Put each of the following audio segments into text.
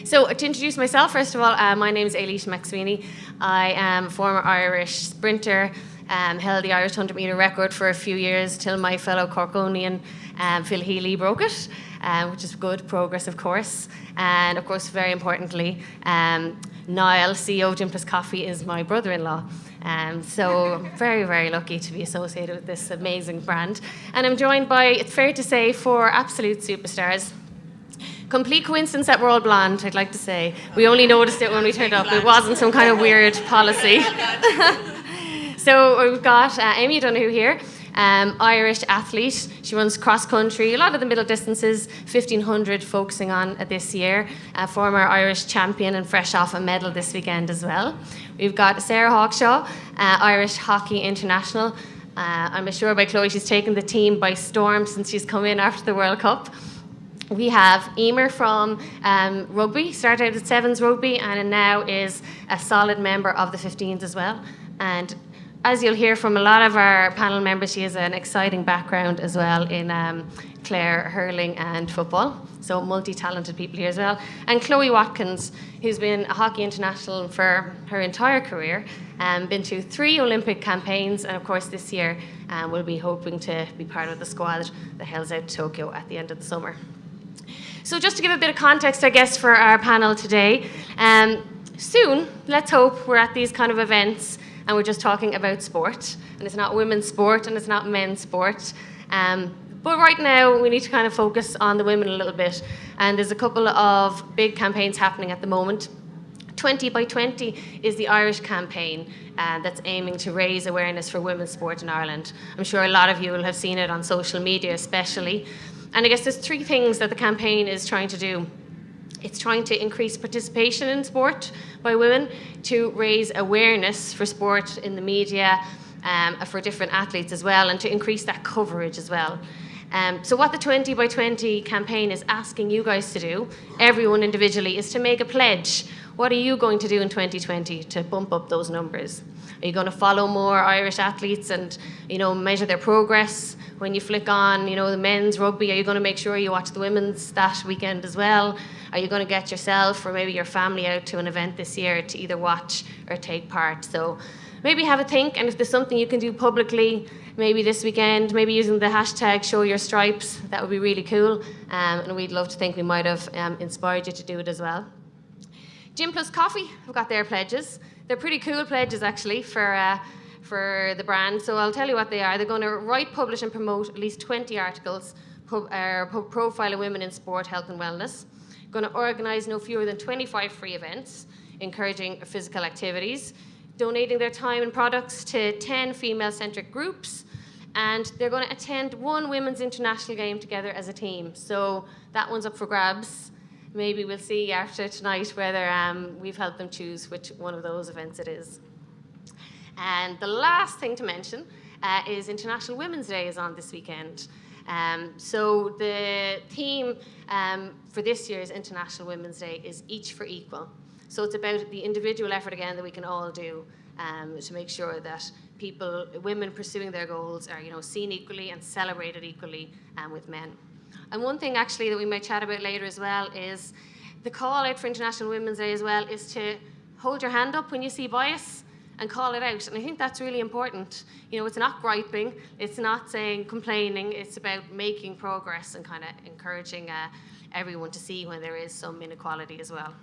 So to introduce myself, first of all, my name is Ailis McSweeney. I am a former Irish sprinter, held the Irish 100 metre record for a few years till my fellow Corkonian Phil Healy broke it, which is good progress, of course. And of course, very importantly, Niall, CEO of Gym+Coffee, is my brother-in-law. So very, very lucky to be associated with this amazing brand. And I'm joined by, it's fair to say, four absolute superstars. Complete coincidence that we're all blonde, I'd like to say. We only noticed it when we turned up. It wasn't some kind of weird policy. So we've got Aimear Considine here, Irish athlete. She runs cross country, a lot of the middle distances, 1500 focusing on this year. Former Irish champion and fresh off a medal this weekend as well. We've got Sarah Hawkshaw, Irish hockey international. I'm assured by Chloe she's taken the team by storm since she's come in after the World Cup. We have Eimear from Rugby, started out at Sevens Rugby and now is a solid member of the 15s as well. And as you'll hear from a lot of our panel members, she has an exciting background as well in Clare, hurling and football. So multi-talented people here as well. And Chloe Watkins, who's been a hockey international for her entire career, been to 3 Olympic campaigns, and of course this year will be hoping to be part of the squad that heads out to Tokyo at the end of the summer. So just to give a bit of context, I guess, for our panel today, soon, let's hope we're at these kind of events and we're just talking about sport. And it's not women's sport and it's not men's sport. But right now, we need to kind of focus on the women a little bit. And there's a couple of big campaigns happening at the moment. 20 by 20 is the Irish campaign that's aiming to raise awareness for women's sport in Ireland. I'm sure a lot of you will have seen it on social media especially. And I guess there's 3 things that the campaign is trying to do. It's trying to increase participation in sport by women, to raise awareness for sport in the media, for different athletes as well, and to increase that coverage as well. So what the 20 by 20 campaign is asking you guys to do, everyone individually, is to make a pledge. What are you going to do in 2020 to bump up those numbers? Are you going to follow more Irish athletes and, measure their progress? When you flick on, the men's rugby, are you going to make sure you watch the women's that weekend as well? Are you going to get yourself or maybe your family out to an event this year to either watch or take part? So maybe have a think, and if there's something you can do publicly, maybe this weekend, maybe using the hashtag #ShowYourStripes, that would be really cool. And we'd love to think we might have inspired you to do it as well. Gym+Coffee have got their pledges. They're pretty cool pledges actually for the brand. So I'll tell you what they are. They're going to write, publish and promote at least 20 articles profiling women in sport, health and wellness. Going to organise no fewer than 25 free events, encouraging physical activities, donating their time and products to 10 female-centric groups, and they're going to attend 1 women's international game together as a team. So that one's up for grabs. Maybe we'll see after tonight whether we've helped them choose which one of those events it is. And the last thing to mention is International Women's Day is on this weekend. So the theme for this year's International Women's Day is Each for Equal. So it's about the individual effort again that we can all do to make sure that women pursuing their goals are seen equally and celebrated equally with men. And one thing actually that we might chat about later as well is the call out for International Women's Day as well is to hold your hand up when you see bias and call it out. And I think that's really important. It's not griping, it's not complaining, it's about making progress and kind of encouraging everyone to see when there is some inequality as well.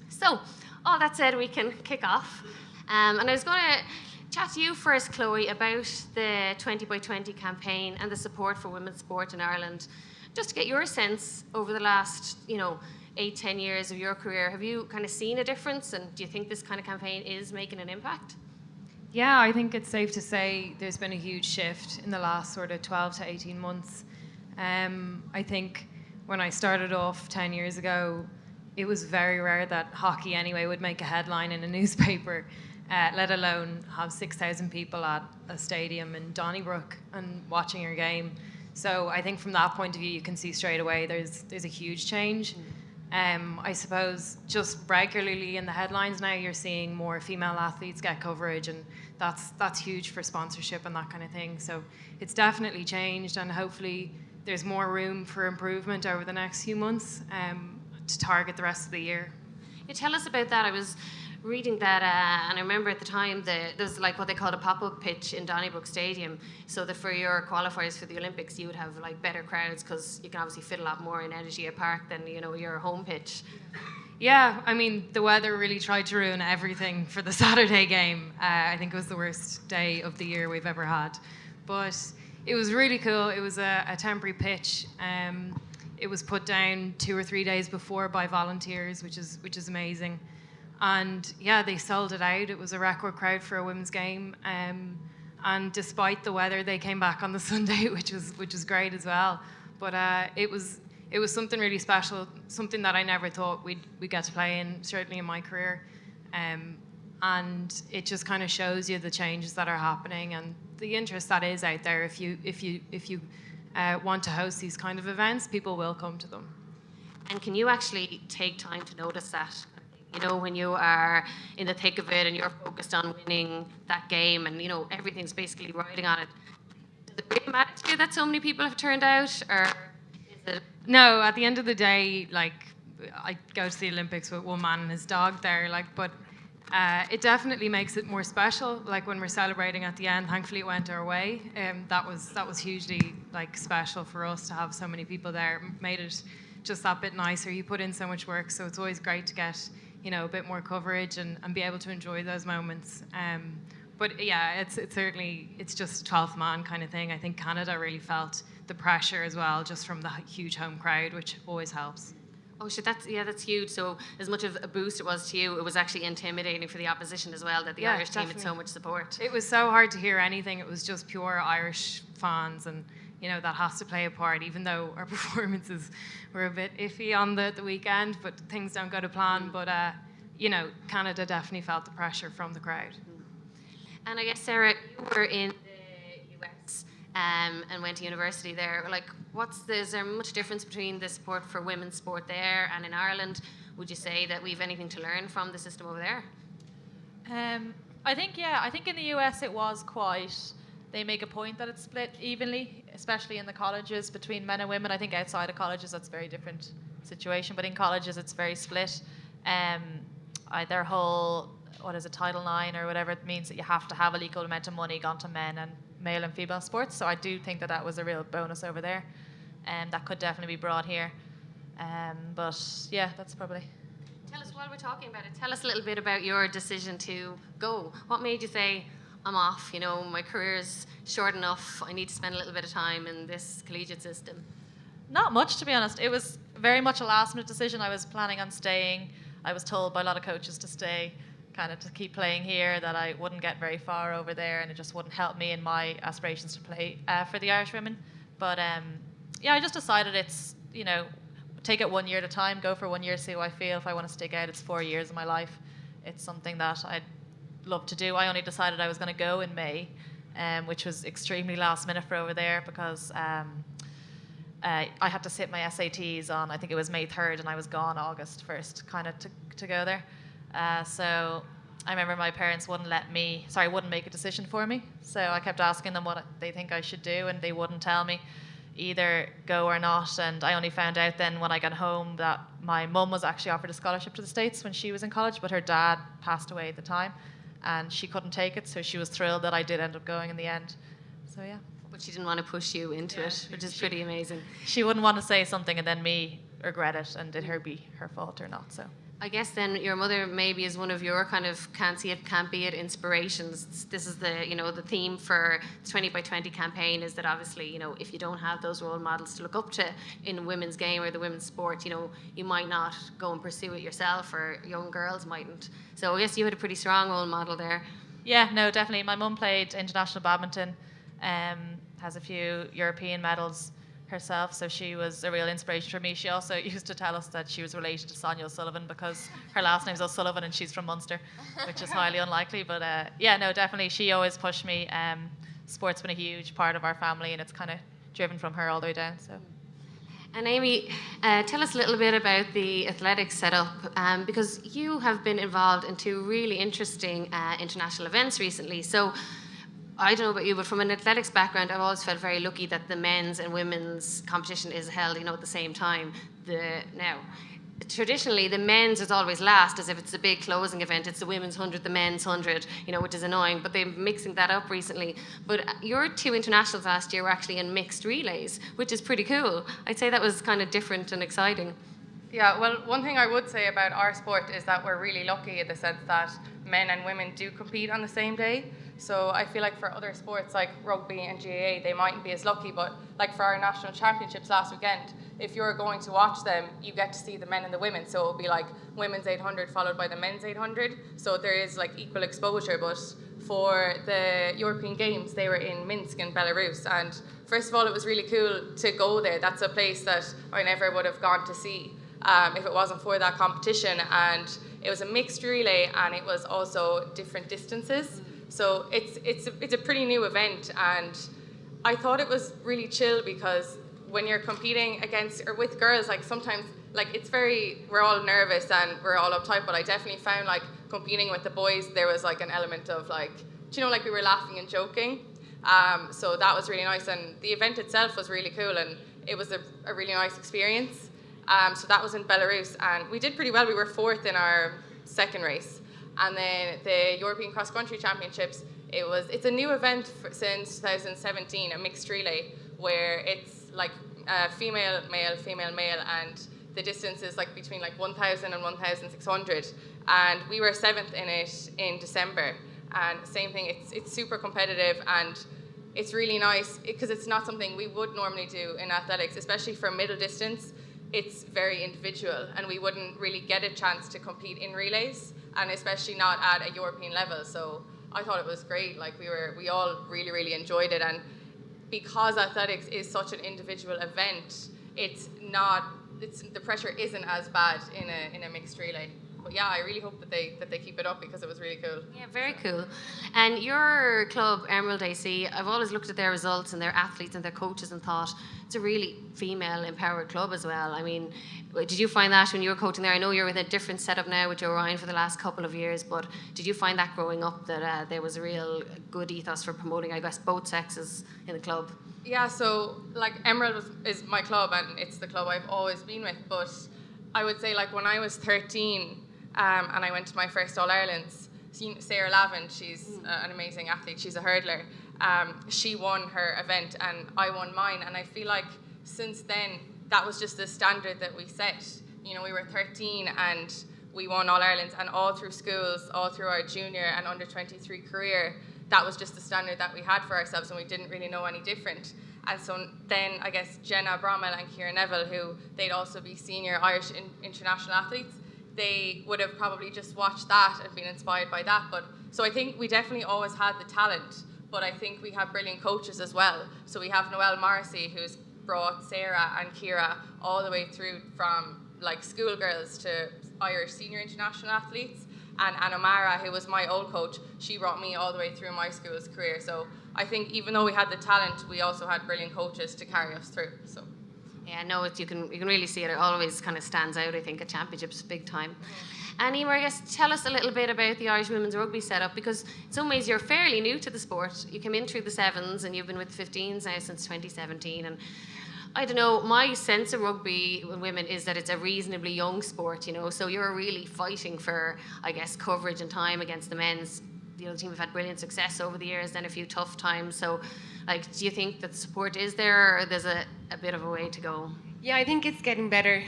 So, all that said, we can kick off. And I was going to chat to you first, Chloe, about the 20 by 20 campaign and the support for women's sport in Ireland. Just to get your sense over the last, 8-10 years of your career, have you kind of seen a difference, and do you think this kind of campaign is making an impact? Yeah, I think it's safe to say there's been a huge shift in the last sort of 12 to 18 months. I think when I started off 10 years ago, it was very rare that hockey anyway would make a headline in a newspaper, let alone have 6,000 people at a stadium in Donnybrook and watching your game. So I think from that point of view, you can see straight away there's a huge change. I suppose just regularly in the headlines now, you're seeing more female athletes get coverage, and that's huge for sponsorship and that kind of thing. So it's definitely changed, and hopefully there's more room for improvement over the next few months. to target the rest of the year. You tell us about that. I was reading that, and I remember at the time there's like what they called a pop-up pitch in Donnybrook Stadium, so that for your qualifiers for the Olympics, you would have like better crowds because you can obviously fit a lot more in Energia Park than your home pitch. Yeah, I mean, the weather really tried to ruin everything for the Saturday game. I think it was the worst day of the year we've ever had. But it was really cool. It was a temporary pitch. It was put down 2 or 3 days before by volunteers, which is amazing. And yeah, they sold it out. It was a record crowd for a women's game. And despite the weather, they came back on the Sunday, which was great as well. But it was something really special, something that I never thought we'd get to play in, certainly in my career. And it just kind of shows you the changes that are happening and the interest that is out there. If you want to host these kind of events, people will come to them. And can you actually take time to notice that? When you are in the thick of it and you're focused on winning that game and, everything's basically riding on it. Does it really matter to you that so many people have turned out, or is it? No, at the end of the day, like, I go to the Olympics with one man and his dog there, but it definitely makes it more special. Like when we're celebrating at the end, thankfully it went our way. That was hugely special for us to have so many people there. Made it just that bit nicer. You put in so much work, so it's always great to get a bit more coverage and be able to enjoy those moments. But yeah, it's certainly just 12th man kind of thing. I think Canada really felt the pressure as well, just from the huge home crowd, which always helps. Oh shit, that's huge. So as much of a boost it was to you, it was actually intimidating for the opposition as well, that the Irish team had so much support. It was so hard to hear anything. It was just pure Irish fans, and that has to play a part, even though our performances were a bit iffy on the weekend, but things don't go to plan. But Canada definitely felt the pressure from the crowd. And I guess, Sarah, you were in the US and went to university there. Is there much difference between the support for women's sport there and in Ireland? Would you say that we've anything to learn from the system over there? I think in the US it was they make a point that it's split evenly, especially in the colleges between men and women. I think outside of colleges that's a very different situation, but in colleges it's very split. Their whole, Title IX or whatever, it means that you have to have an equal amount of money gone to men and male and female sports. So I do think that was a real bonus over there, and that could definitely be brought here. But yeah, that's probably. Tell us, while we're talking about it, tell us a little bit about your decision to go. What made you say, I'm off, my career's short enough, I need to spend a little bit of time in this collegiate system? Not much, to be honest. It was very much a last-minute decision. I was planning on staying. I was told by a lot of coaches to stay, kind of to keep playing here, that I wouldn't get very far over there, and it just wouldn't help me in my aspirations to play for the Irish women. But I just decided it's, take it 1 year at a time, go for 1 year, see how I feel. If I want to stick out, it's 4 years of my life. It's something that I'd love to do. I only decided I was going to go in May, which was extremely last minute for over there because I had to sit my SATs on, I think it was May 3rd, and I was gone August 1st, kind of to go there. So I remember my parents wouldn't make a decision for me. So I kept asking them what they think I should do, and they wouldn't tell me either go or not. And I only found out then when I got home that my mum was actually offered a scholarship to the States when she was in college, but her dad passed away at the time, and she couldn't take it, so she was thrilled that I did end up going in the end. So yeah. But she didn't want to push you into it, which is pretty amazing. She wouldn't want to say something and then me regret it, and did her be her fault or not. So I guess then your mother maybe is one of your kind of can't see it, can't be it inspirations. This is the theme for the 20 by 20 campaign, is that obviously, if you don't have those role models to look up to in the women's game or the women's sport, you might not go and pursue it yourself, or young girls mightn't. So I guess you had a pretty strong role model there. Yeah, no, definitely. My mum played international badminton, has a few European medals herself, so she was a real inspiration for me. She also used to tell us that she was related to Sonia O'Sullivan because her last name's O'Sullivan and she's from Munster, which is highly unlikely. But definitely she always pushed me. Sport's been a huge part of our family, and it's kind of driven from her all the way down. So. And Amy, tell us a little bit about the athletics setup, because you have been involved in two really interesting international events recently. So I don't know about you, but from an athletics background, I've always felt very lucky that the men's and women's competition is held, at the same time. Now, traditionally the men's is always last, as if it's a big closing event. It's the women's 100, the men's 100, which is annoying, but they're mixing that up recently. But your 2 internationals last year were actually in mixed relays, which is pretty cool. I'd say that was kind of different and exciting. Yeah, well, one thing I would say about our sport is that we're really lucky in the sense that men and women do compete on the same day. So I feel like for other sports like rugby and GAA, they mightn't be as lucky, but like for our national championships last weekend, if you're going to watch them, you get to see the men and the women. So it'll be like women's 800 followed by the men's 800. So there is like equal exposure. But for the European Games, they were in Minsk in Belarus. And first of all, it was really cool to go there. That's a place that I never would have gone to see if it wasn't for that competition. And it was a mixed relay, and it was also different distances. So it's a pretty new event, and I thought it was really chill because when you're competing against or with girls, like sometimes like we're all nervous and we're all uptight, but I definitely found like competing with the boys, there was like an element of like, like we were laughing and joking. So that was really nice, and the event itself was really cool, and it was a really nice experience. So that was in Belarus, and we did pretty well. We were 4th in our second race. And then the European Cross Country Championships, it's a new event since 2017, a mixed relay, where it's like female, male, and the distance is like between like 1,000 and 1,600. And we were 7th in it in December. And same thing, it's super competitive, and it's really nice because it's not something we would normally do in athletics, especially for middle distance. It's very individual, and we wouldn't really get a chance to compete in relays, and especially not at a European level. So I thought it was great. Like we all really, really enjoyed it. And because athletics is such an individual event, the pressure isn't as bad in a mixed relay. But yeah, I really hope that they keep it up because it was really cool. Yeah, very cool. And your club, Emerald AC, I've always looked at their results and their athletes and their coaches and thought it's a really female-empowered club as well. I mean, did you find that when you were coaching there? I know you're with a different setup now with Joe Ryan for the last couple of years, but did you find that growing up that there was a real good ethos for promoting, I guess, both sexes in the club? Yeah, so like Emerald is my club, and it's the club I've always been with. But I would say like when I was 13, and I went to my first All-Irelands, Sarah Lavin, she's an amazing athlete, she's a hurdler. She won her event and I won mine, and I feel like since then that was just the standard that we set. We were 13 and we won All-Irelands, and all through schools, all through our junior and under 23 career, that was just the standard that we had for ourselves, and we didn't really know any different. And so then I guess Jenna Bromwell and Ciara Neville, who they'd also be senior Irish international athletes, they would have probably just watched that and been inspired by that. But so I think we definitely always had the talent, but I think we have brilliant coaches as well. So we have Noelle Morrissey, who's brought Sarah and Ciara all the way through from like schoolgirls to Irish senior international athletes. And Anna Mara, who was my old coach, she brought me all the way through my school's career. So I think even though we had the talent, we also had brilliant coaches to carry us through. So. Yeah, no, you can really see it. It always kind of stands out, I think, at championships, big time. And Eimear, I guess, tell us a little bit about the Irish women's rugby setup, because in some ways you're fairly new to the sport. You came in through the sevens and you've been with the 15s now since 2017. And I don't know, my sense of rugby with women is that it's a reasonably young sport, so you're really fighting for, I guess, coverage and time against the men's. The other team have had brilliant success over the years, then a few tough times. So, do you think that the support is there, or there's a bit of a way to go? Yeah, I think it's getting better.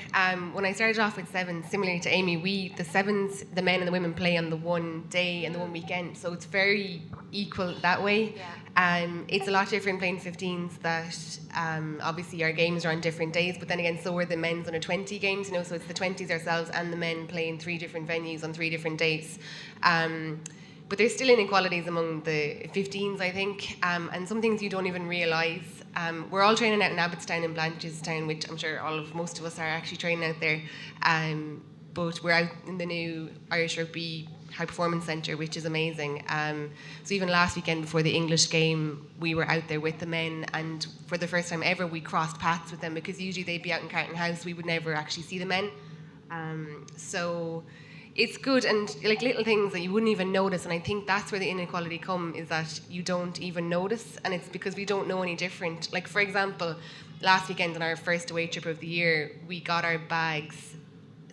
When I started off with sevens, similar to Amy, the sevens, the men and the women play on the one day and the one weekend, so it's very equal that way. Yeah. It's a lot different playing 15s that obviously our games are on different days, but then again, so are the men's under 20 games, so it's the 20s ourselves and the men playing 3 different venues on 3 different days. But there's still inequalities among the 15s, I think, and some things you don't even realise. We're all training out in Abbottstown and Blanchardstown, which I'm sure most of us are actually training out there. But we're out in the new Irish Rugby High Performance Centre, which is amazing. So even last weekend before the English game, we were out there with the men, and for the first time ever, we crossed paths with them, because usually they'd be out in Carton House, we would never actually see the men. So it's good, and like little things that you wouldn't even notice, and I think that's where the inequality come, is that you don't even notice, and it's because we don't know any different. Like, for example, last weekend on our first away trip of the year, we got our bags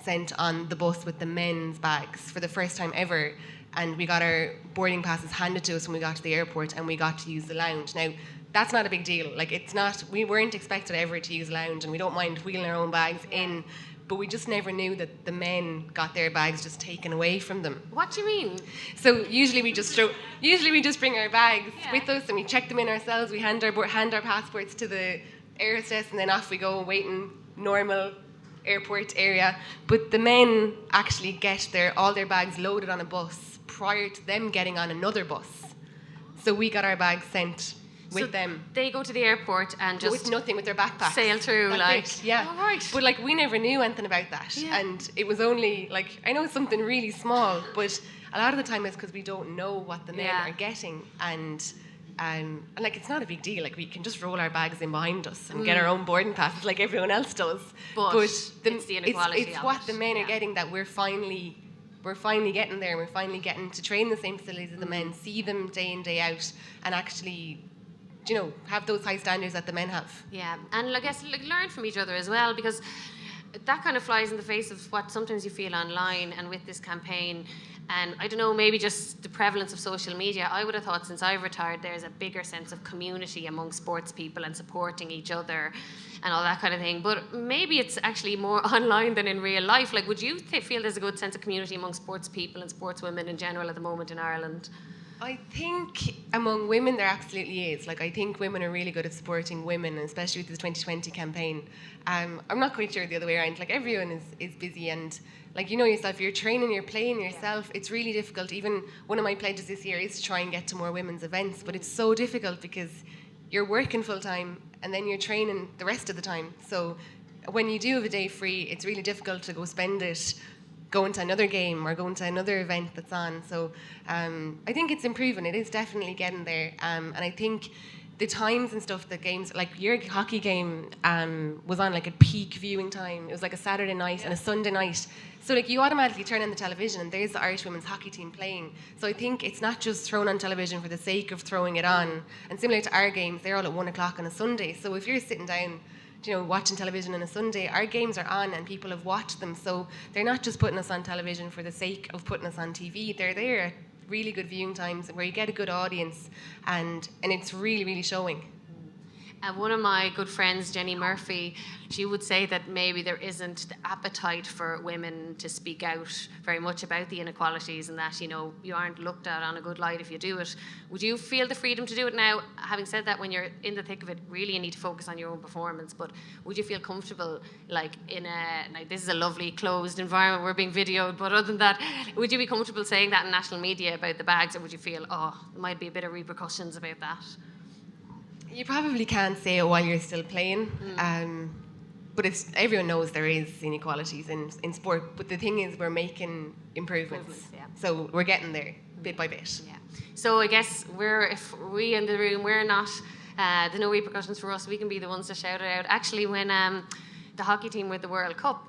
sent on the bus with the men's bags for the first time ever. And we got our boarding passes handed to us when we got to the airport, and we got to use the lounge. Now, that's not a big deal. Like, it's not, we weren't expected ever to use lounge, and we don't mind wheeling our own bags in, but we just never knew that the men got their bags just taken away from them. What do you mean? So usually we just bring our bags with us, and we check them in ourselves. We hand our passports to the air hostess, and then off we go, waiting normal airport area. But the men actually get all their bags loaded on a bus prior to them getting on another bus. So we got our bags sent with them. They go to the airport and just with nothing, with their backpacks. Sail through, That's like. it, yeah. Oh, right. But like, we never knew anything about that. Yeah. And it was only like, I know it's something really small, but a lot of the time it's because we don't know what the men are getting. And like, it's not a big deal. Like, we can just roll our bags in behind us and get our own boarding passes like everyone else does. But it's the inequality it's of what it. the men are getting, that we're finally getting there. We're finally getting to train the same facilities as the men, see them day in, day out, and actually, you know, have those high standards that the men have. Yeah, and I guess learn from each other as well, because that kind of flies in the face of what sometimes you feel online and with this campaign. And I don't know, maybe just the prevalence of social media. I would have thought since I've retired, there's a bigger sense of community among sports people and supporting each other and all that kind of thing. But maybe it's actually more online than in real life. Like, would you feel there's a good sense of community among sports people and sports women in general at the moment in Ireland? I think among women there absolutely is. Like, I think women are really good at supporting women, and especially with the 2020 campaign. I'm not quite sure the other way around. Like, everyone is busy, and like, you know yourself, you're training, you're playing yourself. It's really difficult. Even one of my pledges this year is to try and get to more women's events, but it's so difficult because you're working full time and then you're training the rest of the time. So when you do have a day free, it's really difficult to go spend it going to another game or going to another event that's on. So I think it's improving. It is definitely getting there. And I think the times and stuff, the games, like your hockey game was on like a peak viewing time. It was like a Saturday night and a Sunday night. So like, you automatically turn on the television and there's the Irish women's hockey team playing. So I think it's not just thrown on television for the sake of throwing it on. And similar to our games, they're all at 1 o'clock on a Sunday. So if you're sitting down, you know, watching television on a Sunday, our games are on and people have watched them. So they're not just putting us on television for the sake of putting us on TV. They're there at really good viewing times where you get a good audience, and it's really, really showing. One of my good friends, Jenny Murphy, she would say that maybe there isn't the appetite for women to speak out very much about the inequalities, and that, you know, you aren't looked at on a good light if you do it. Would you feel the freedom to do it now? Having said that, when you're in the thick of it, really you need to focus on your own performance, but would you feel comfortable, like, this is a lovely closed environment, we're being videoed, but other than that, would you be comfortable saying that in national media about the bags, or would you feel, there might be a bit of repercussions about that? You probably can't say it while you're still playing, but everyone knows there is inequalities in sport. But the thing is, we're making improvements. So we're getting there bit by bit. Yeah. So I guess if we in the room, we're not, the no repercussions for us, we can be the ones to shout it out. Actually, when the hockey team were the World Cup,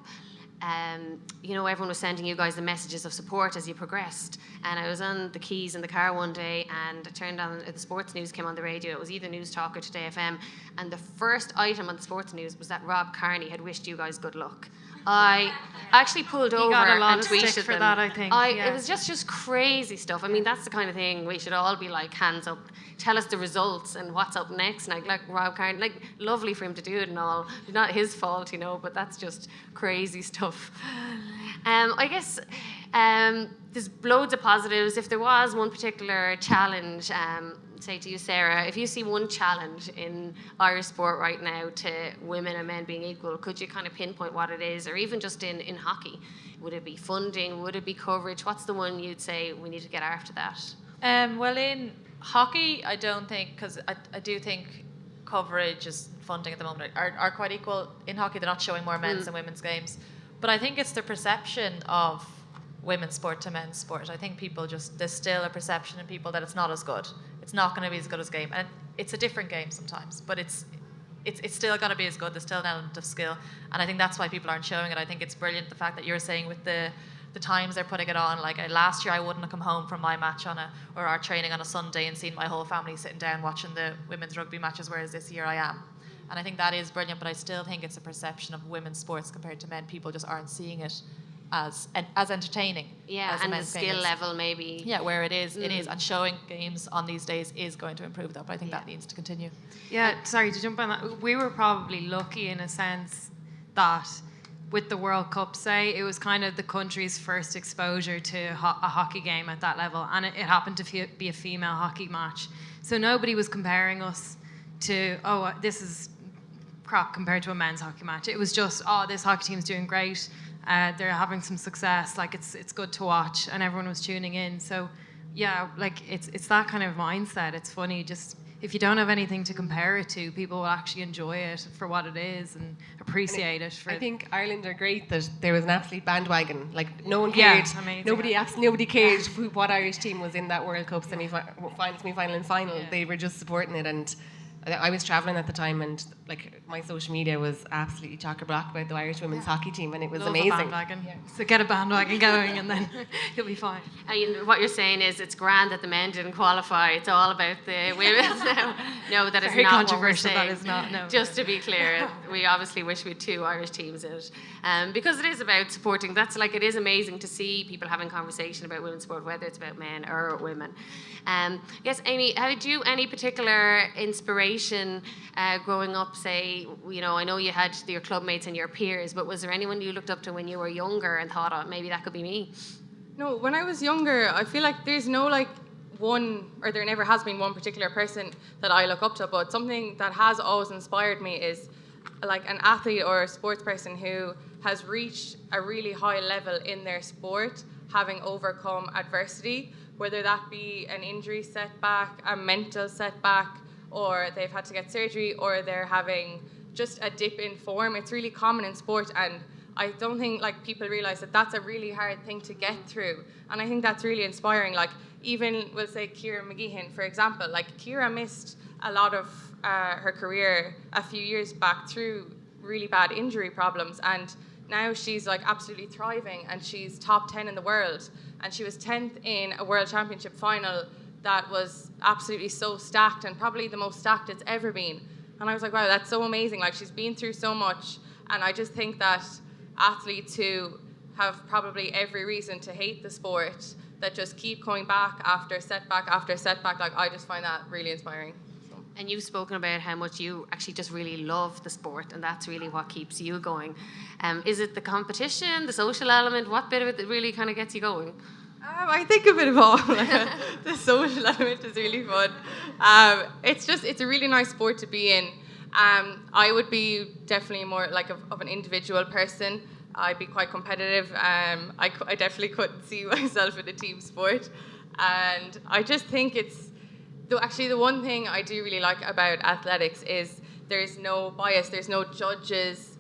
you know, everyone was sending you guys the messages of support as you progressed. And I was on the Keys in the car one day, and I turned on, the sports news came on the radio. It was either News Talk or Today FM. And the first item on the sports news was that Rob Kearney had wished you guys good luck. I actually pulled over and tweeted for them. that, I think. It was just crazy stuff. I mean, that's the kind of thing we should all be like, hands up, tell us the results and what's up next. And like Rob Kearney, like, lovely for him to do it and all. It's not his fault, you know, but that's just crazy stuff. I guess there's loads of positives. If there was one particular challenge, say to you, Sarah, if you see one challenge in Irish sport right now to women and men being equal, could you kind of pinpoint what it is? Or even just in hockey, would it be funding? Would it be coverage? What's the one you'd say we need to get after that? Well, in hockey, I don't think, because I do think coverage is funding at the moment are quite equal. In hockey, they're not showing more men's and women's games. But I think it's the perception of women's sport to men's sport. I think people there's still a perception in people that it's not as good. It's not going to be as good as game. And it's a different game sometimes, but it's still going to be as good. There's still an element of skill. And I think that's why people aren't showing it. I think it's brilliant, the fact that you're saying with the times they're putting it on. Like, last year I wouldn't have come home from my match or our training on a Sunday and seen my whole family sitting down watching the women's rugby matches, whereas this year I am. And I think that is brilliant, but I still think it's a perception of women's sports compared to men. People just aren't seeing it as entertaining. Yeah, as the and the men's game skill is. level maybe. Yeah, where it is, and showing games on these days is going to improve that. But I think that needs to continue. Yeah, sorry to jump on that. We were probably lucky in a sense that with the World Cup, say, it was kind of the country's first exposure to a hockey game at that level, and it happened to be a female hockey match. So nobody was comparing us to, this is crap compared to a men's hockey match. It was just, this hockey team's doing great. They're having some success. Like it's good to watch, and everyone was tuning in. So, yeah, like it's that kind of mindset. It's funny, just if you don't have anything to compare it to, people will actually enjoy it for what it is and appreciate it. I think Ireland are great that there was an absolute bandwagon. Like no one cared. Yeah, amazing. Nobody cared what Irish team was in that World Cup semi-final and final. Yeah. They were just supporting it, and I was travelling at the time, and like my social media was absolutely chock-a-block about the Irish women's hocky team, and it was Love amazing. a bandwagon. Yeah. So get a bandwagon going, and then you'll be fine. What you're saying is it's grand that the men didn't qualify. It's all about the women. No, that is Very not controversial. what we're saying. That is not. No. Just to be clear, we obviously wish we had 2 Irish teams in it, because it is about supporting. That's like, it is amazing to see people having conversation about women's sport, whether it's about men or women. Yes, Amy, had you any particular inspiration growing up? Say, I know you had your club mates and your peers, but was there anyone you looked up to when you were younger and thought, maybe that could be me? No, when I was younger, I feel like there's no one, or there never has been one particular person that I look up to, but something that has always inspired me is like an athlete or a sports person who has reached a really high level in their sport, having overcome adversity, whether that be an injury setback, a mental setback, or they've had to get surgery, or they're having just a dip in form. It's really common in sport, and I don't think people realize that that's a really hard thing to get through. And I think that's really inspiring. Even we'll say Ciara McGeehan, for example. Ciara missed a lot of her career a few years back through really bad injury problems, and now she's absolutely thriving, and she's top 10 in the world, and she was 10th in a world championship final that was absolutely so stacked, and probably the most stacked it's ever been. And I was like, wow, that's so amazing. She's been through so much, and I just think that athletes who have probably every reason to hate the sport, that just keep coming back after setback after setback, I just find that really inspiring. And you've spoken about how much you actually just really love the sport, and that's really what keeps you going. Is it the competition, the social element? What bit of it that really kind of gets you going? I think a bit of all. The social element is really fun. It's a really nice sport to be in. I would be definitely more of an individual person. I'd be quite competitive. I definitely couldn't see myself in a team sport. And I just think the one thing I do really like about athletics is there's no bias, there's no judges.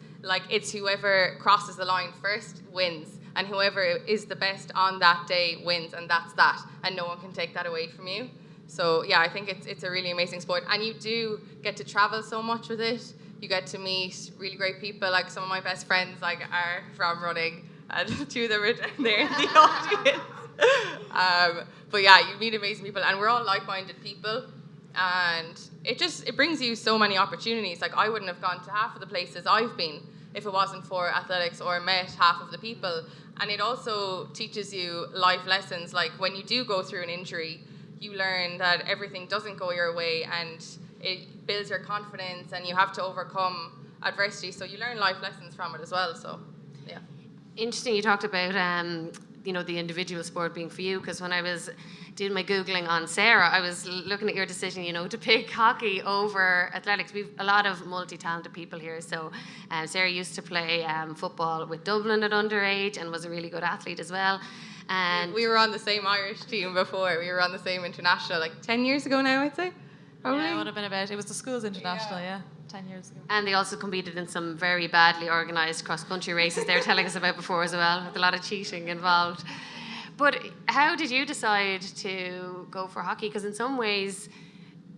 It's whoever crosses the line first wins, and whoever is the best on that day wins, and that's that, and no one can take that away from you. So yeah, I think it's a really amazing sport, and you do get to travel so much with it. You get to meet really great people. Some of my best friends are from running, and 2 of them are down there in the audience. But yeah, you meet amazing people, and we're all like-minded people, and it brings you so many opportunities. I wouldn't have gone to half of the places I've been if it wasn't for athletics or met half of the people. And it also teaches you life lessons. When you do go through an injury, you learn that everything doesn't go your way, and it builds your confidence, and you have to overcome adversity. So you learn life lessons from it as well. So yeah. Interesting. You talked about the individual sport being for you, because when I was doing my Googling on Sarah, I was looking at your decision, to pick hockey over athletics. We've a lot of multi-talented people here. So Sarah used to play football with Dublin at underage and was a really good athlete as well. And we were on the same Irish team before. We were on the same international 10 years ago now, I'd say. Probably. Yeah, it would have been about, it was the school's international, yeah. 10 years ago. And they also competed in some very badly organised cross-country races they were telling us about before as well, with a lot of cheating involved. But how did you decide to go for hockey? Because in some ways,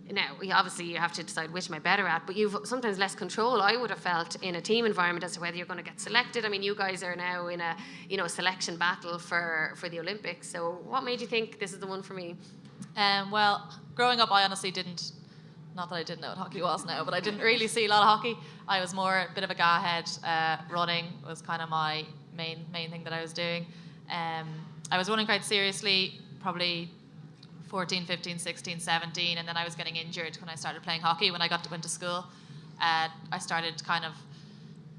now, obviously you have to decide which am I better at, but you've sometimes less control, I would have felt, in a team environment as to whether you're going to get selected. I mean, you guys are now in a selection battle for the Olympics. So what made you think this is the one for me? Well, growing up, I honestly didn't, not that I didn't know what hockey was now, but I didn't really see a lot of hockey. I was more a bit of a go-ahead. Running was kind of my main thing that I was doing. I was running quite seriously, probably 14, 15, 16, 17, and then I was getting injured when I started playing hockey. When I went to school, I started kind of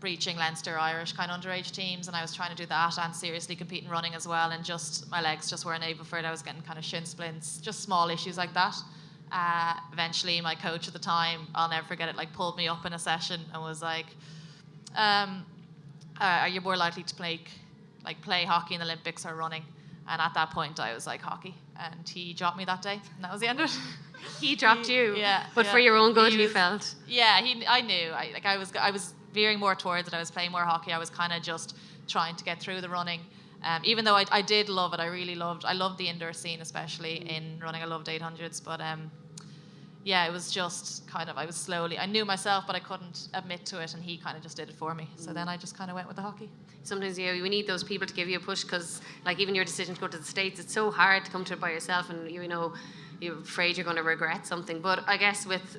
breaching Leinster, Irish kind of underage teams, and I was trying to do that and seriously compete in running as well, and just my legs just weren't able for it. I was getting kind of shin splints, just small issues like that. Eventually, my coach at the time, I'll never forget it, like pulled me up in a session and was like, are you more likely to play hockey in the Olympics or running? And at that point, I was like, hockey. And he dropped me that day, and that was the end of it. He dropped you? Yeah. But for your own good, you felt? Yeah, I knew. I was veering more towards it. I was playing more hockey. I was kind of just trying to get through the running. Even though I did love it, I loved the indoor scene, especially in running. I loved 800s, but yeah, it was just kind of, I knew myself, but I couldn't admit to it, and he kind of just did it for me. So then I just kind of went with the hockey. Sometimes we need those people to give you a push, because like even your decision to go to the States, it's so hard to come to it by yourself, and you're afraid you're going to regret something. But I guess with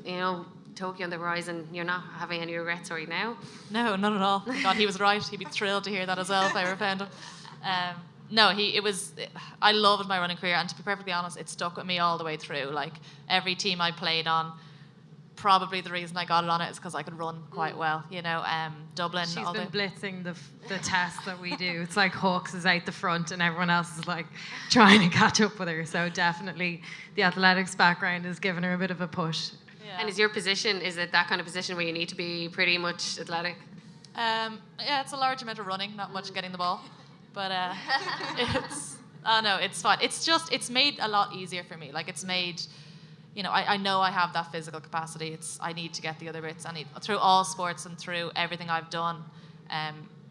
Tokyo on the horizon, you're not having any regrets right now? No, not at all. God, he was right. He'd be thrilled to hear that as well if I ever found him. No, I loved my running career, and to be perfectly honest, it stuck with me all the way through. Like every team I played on, probably the reason I got it on it is because I could run quite well. Dublin. She's been blitzing the test that we do. It's like Hawks is out the front and everyone else is like trying to catch up with her. So definitely the athletics background has given her a bit of a push. Yeah. And is your position, is it that kind of position where you need to be pretty much athletic? Yeah, it's a large amount of running, not much getting the ball. But it's fun. It's made a lot easier for me. Like it's made, I know I have that physical capacity. I need to get the other bits. Through all sports and through everything I've done,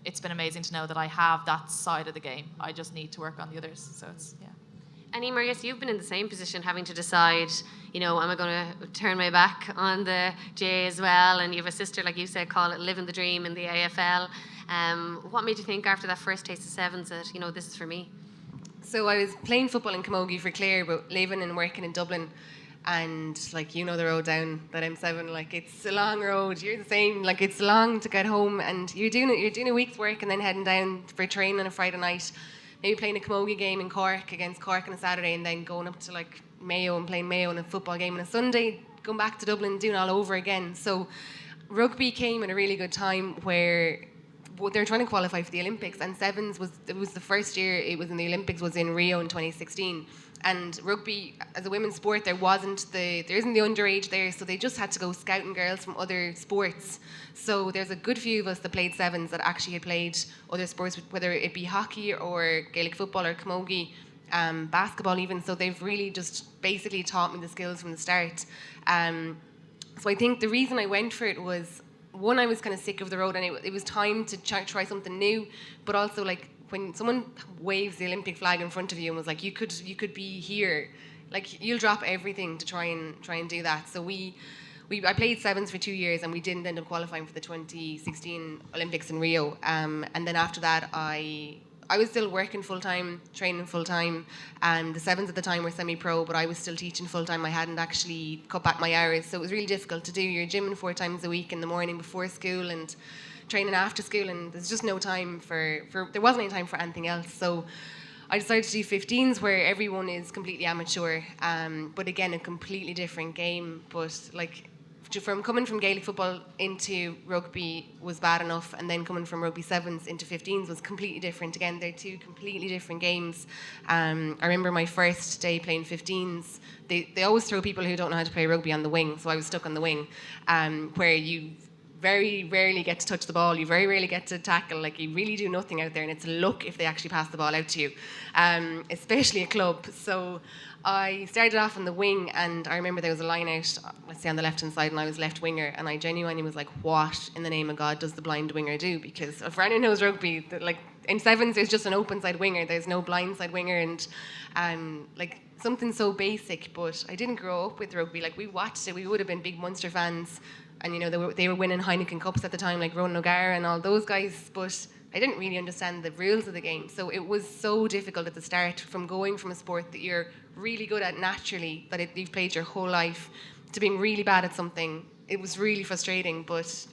it's been amazing to know that I have that side of the game. I just need to work on the others. So yeah. And Eimear, I guess you've been in the same position, having to decide, am I going to turn my back on the GA as well? And you have a sister, like you said, call it living the dream in the AFL. What made you think after that first taste of sevens that, this is for me? So I was playing football in Camogie for Clare, but living and working in Dublin. And the road down that M7, it's a long road. You're the same, it's long to get home, and you're doing a week's work and then heading down for training on a Friday night. Maybe playing a Camogie game in Cork against Cork on a Saturday, and then going up to Mayo and playing Mayo in a football game on a Sunday, going back to Dublin, doing it all over again. So rugby came at a really good time where they're trying to qualify for the Olympics, and sevens was the first year it was in the Olympics was in Rio in 2016. And rugby as a women's sport, there isn't the underage there, so they just had to go scouting girls from other sports. So there's a good few of us that played sevens that actually had played other sports, whether it be hockey or Gaelic football or camogie, basketball even. So they've really just basically taught me the skills from the start. So I think the reason I went for it was, one, I was kind of sick of the road, and it was time to try something new, but also when someone waves the Olympic flag in front of you and was like, you could be here, you'll drop everything to try and do that. So I played sevens for 2 years, and we didn't end up qualifying for the 2016 Olympics in Rio. And then after that, I was still working full time, training full time. The sevens at the time were semi-pro, but I was still teaching full time. I hadn't actually cut back my hours, so it was really difficult to do. You're gymming 4 times a week in the morning before school and training after school, and there's just no time there wasn't any time for anything else. So I decided to do 15s where everyone is completely amateur, but again a completely different game. But coming from Gaelic football into rugby was bad enough, and then coming from rugby sevens into 15s was completely different. Again, they're two completely different games. I remember my first day playing 15s, they always throw people who don't know how to play rugby on the wing, so I was stuck on the wing, where you very rarely get to touch the ball, you very rarely get to tackle, you really do nothing out there, and it's luck if they actually pass the ball out to you, especially a club. So I started off on the wing, and I remember there was a line out, let's say on the left hand side, and I was left winger, and I genuinely was like, what in the name of God does the blind winger do? Because if anyone knows rugby, in sevens there's just an open side winger, there's no blind side winger, and something so basic. But I didn't grow up with rugby. We watched it, we would have been big Munster fans, and they were winning Heineken Cups at the time, like Ronan O'Gara and all those guys, but I didn't really understand the rules of the game. So it was so difficult at the start, from going from a sport that you're really good at naturally, that you've played your whole life, to being really bad at something. It was really frustrating, but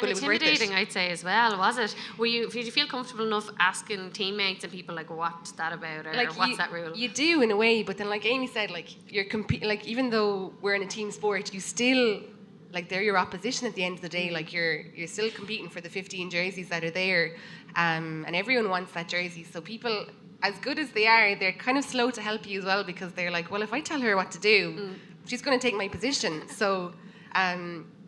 And intimidating, I'd say, as well, was it? Did you feel comfortable enough asking teammates and people, like, what's that about, or what's that rule? You do, in a way, but then, like Amy said, like, you're like, even though we're in a team sport, you still, like, they're your opposition at the end of the day. Like, you're still competing for the 15 jerseys that are there, and everyone wants that jersey. So people, as good as they are, they're kind of slow to help you as well, because they're like, well, if I tell her what to do, she's going to take my position. So,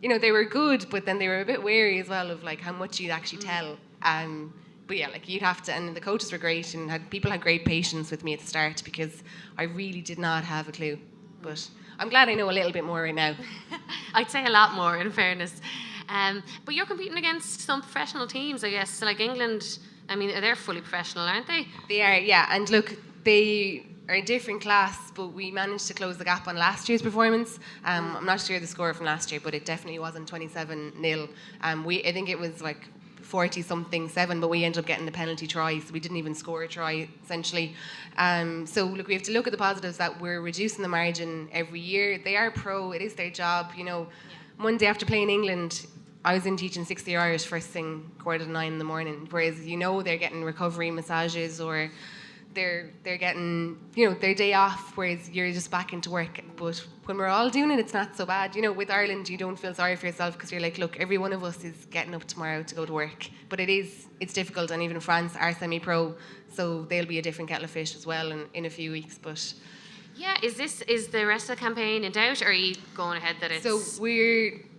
you know, they were good, but then they were a bit wary as well of, like, how much you'd actually tell. But yeah, like, you'd have to, and the coaches were great, and people had great patience with me at the start, because I really did not have a clue. But I'm glad I know a little bit more right now. I'd say a lot more, in fairness. But you're competing against some professional teams, I guess. So, like, England, I mean, they're fully professional, aren't they? They are, yeah. And look, they are a different class, but we managed to close the gap on last year's performance. I'm not sure the score from last year, but it definitely wasn't 27-0. I think it was like 40-something-7, but we ended up getting the penalty try, so we didn't even score a try, essentially. So look, we have to look at the positives, that we're reducing the margin every year. They are pro, it is their job, you know. Monday after playing England, I was in teaching 6th year Irish first thing, 8:45 in the morning, whereas, you know, they're getting recovery massages, or they're getting, you know, their day off, whereas you're just back into work. But when we're all doing it, it's not so bad. You know, with Ireland, you don't feel sorry for yourself, because you're like, look, every one of us is getting up tomorrow to go to work. But it's difficult, and even France are semi-pro, so they'll be a different kettle of fish as well in a few weeks. But yeah, is the rest of the campaign in doubt, or are you going ahead that it's... So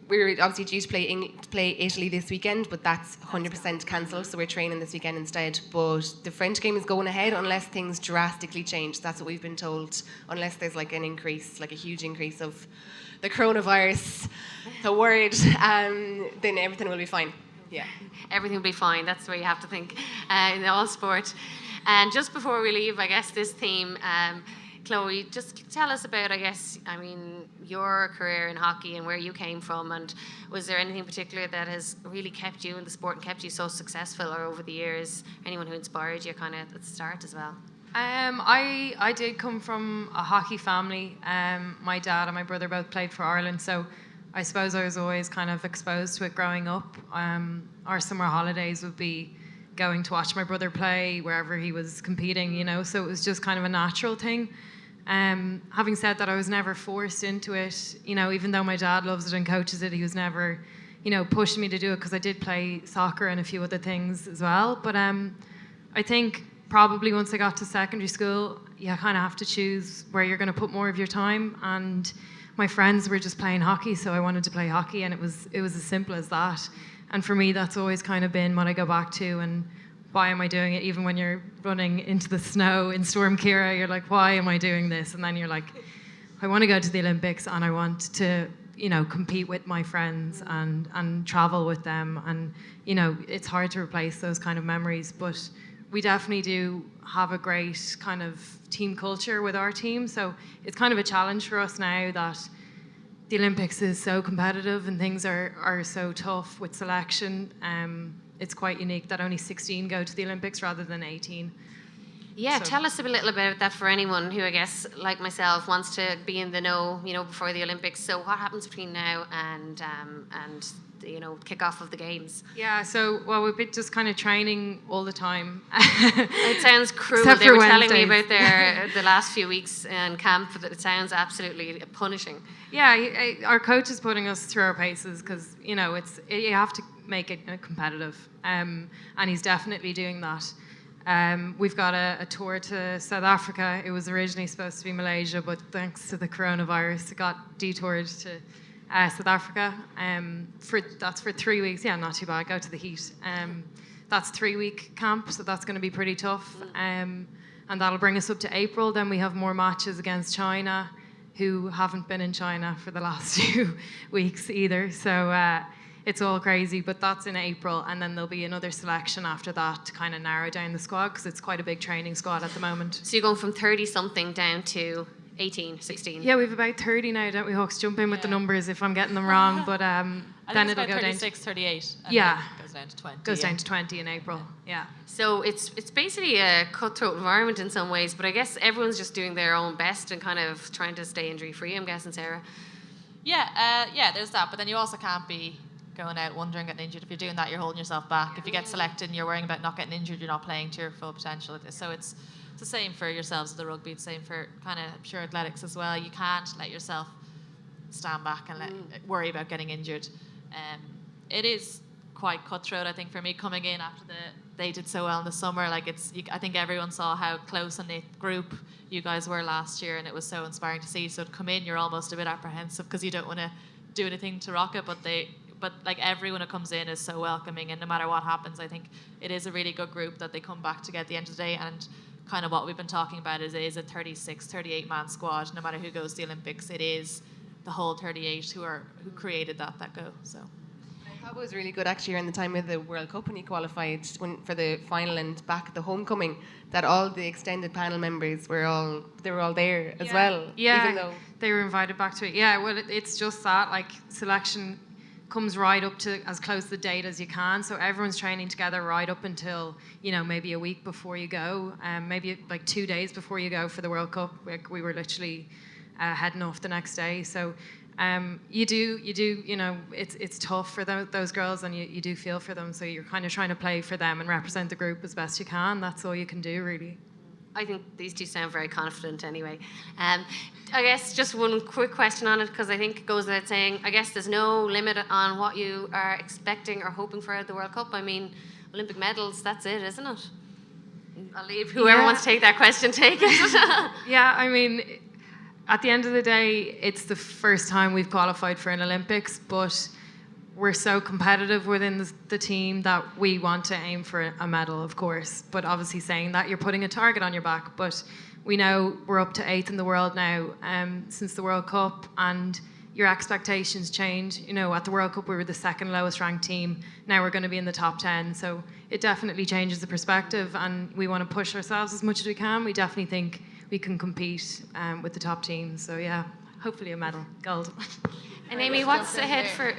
we're obviously due to play Italy this weekend, but that's 100% cancelled, so we're training this weekend instead. But the French game is going ahead unless things drastically change. That's what we've been told. Unless there's like an increase, like a huge increase of the coronavirus, the word, then everything will be fine. Yeah. Everything will be fine. That's the way you have to think in all sport. And just before we leave, I guess this theme... Chloe, just tell us about, I guess, I mean, your career in hockey and where you came from, and was there anything particular that has really kept you in the sport and kept you so successful, or over the years, anyone who inspired you kind of at the start as well? I did come from a hockey family. My dad and my brother both played for Ireland, so I suppose I was always kind of exposed to it growing up. Our summer holidays would be going to watch my brother play wherever he was competing, you know, so it was just kind of a natural thing. Having said that, I was never forced into it, you know, even though my dad loves it and coaches it, he was never, you know, pushing me to do it, because I did play soccer and a few other things as well. But I think probably once I got to secondary school, you kind of have to choose where you're going to put more of your time, and my friends were just playing hockey, so I wanted to play hockey, and it was as simple as that. And for me, that's always kind of been what I go back to, and why am I doing it? Even when you're running into the snow in Storm Ciara, you're like, why am I doing this? And then you're like, I want to go to the Olympics, and I want to, you know, compete with my friends and travel with them. And, you know, it's hard to replace those kind of memories, but we definitely do have a great kind of team culture with our team. So it's kind of a challenge for us now that the Olympics is so competitive and things are so tough with selection. It's quite unique that only 16 go to the Olympics rather than 18. Yeah, So- tell us a little about that for anyone who, I guess, like myself, wants to be in the know, you know, before the Olympics. So what happens between now and you know, kick-off of the games? Yeah, so, well, we've been just kind of training all the time. It sounds cruel. Except They for were telling me Wednesdays. about the last few weeks in camp. That it sounds absolutely punishing. Yeah, our coach is putting us through our paces, because, you know, you have to make it competitive, and he's definitely doing that. We've got a tour to South Africa. It was originally supposed to be Malaysia, but thanks to the coronavirus, it got detoured to South Africa. That's for 3 weeks. Yeah, not too bad. Go to the heat. That's 3-week camp, so that's going to be pretty tough. And that'll bring us up to April. Then we have more matches against China, who haven't been in China for the last 2 weeks either. So it's all crazy, but that's in April, and then there'll be another selection after that to kind of narrow down the squad, because it's quite a big training squad at the moment. So you're going from 30-something down to 18, 16. Yeah, we've about 30 now, don't we, Hawks? Jump in with the numbers if I'm getting them wrong, but then it'll go down to 36, 38. And Yeah. then goes down to 20. goes down to 20 in April. Yeah. So it's basically a cutthroat environment in some ways, but I guess everyone's just doing their own best and kind of trying to stay injury free, I'm guessing, Sarah. Yeah, there's that. But then you also can't be going out wondering getting injured. If you're doing that, you're holding yourself back. If you get selected and you're worrying about not getting injured, you're not playing to your full potential. So it's the same for yourselves with the rugby. It's the same for kind of pure athletics as well. You can't let yourself stand back and worry about getting injured. It is quite cutthroat, I think, for me coming in after they did so well in the summer. Like I think everyone saw how close a knit group you guys were last year, and it was so inspiring to see. So to come in, you're almost a bit apprehensive because you don't want to do anything to rock it, but like everyone who comes in is so welcoming, and no matter what happens, I think it is a really good group that they come back to at the end of the day. And kind of what we've been talking about is it is a 36, 38 man squad. No matter who goes to the Olympics, it is the whole 38 who created that go. So I thought it was really good actually around the time of the World Cup when he qualified for the final and back at the homecoming, that all the extended panel members were all there as well. Yeah, even though they were invited back to it. Yeah, well, it's just that, like, selection comes right up to as close to the date as you can. So everyone's training together right up until, maybe a week before you go, maybe like 2 days before you go for the World Cup. Like, we were literally heading off the next day. So you do, it's tough for those girls, and you do feel for them. So you're kind of trying to play for them and represent the group as best you can. That's all you can do, really. I think these two sound very confident anyway. I guess just one quick question on it, because I think it goes without saying, I guess there's no limit on what you are expecting or hoping for at the World Cup. I mean, Olympic medals, that's it, isn't it? I'll leave whoever wants to take that question, take it. Yeah, I mean, at the end of the day, it's the first time we've qualified for an Olympics, but we're so competitive within the team that we want to aim for a medal, of course. But obviously saying that, you're putting a target on your back. But we know we're up to 8th in the world now since the World Cup, and your expectations change. At the World Cup, we were the second lowest ranked team. Now we're going to be in the top 10. So it definitely changes the perspective, and we want to push ourselves as much as we can. We definitely think we can compete with the top teams. So yeah, hopefully a medal, gold. And Amy, what's ahead for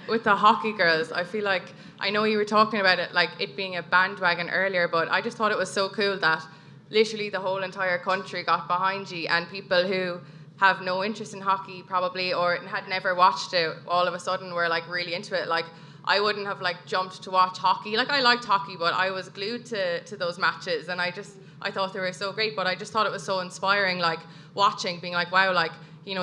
with the hockey girls? I feel like, I know you were talking about it like it being a bandwagon earlier, but I just thought it was so cool that literally the whole entire country got behind you, and people who have no interest in hockey probably or had never watched it all of a sudden were like really into it. Like, I wouldn't have like jumped to watch hockey. Like, I liked hockey, but I was glued to those matches, and I thought they were so great. But I just thought it was so inspiring, like watching, being like, wow, like,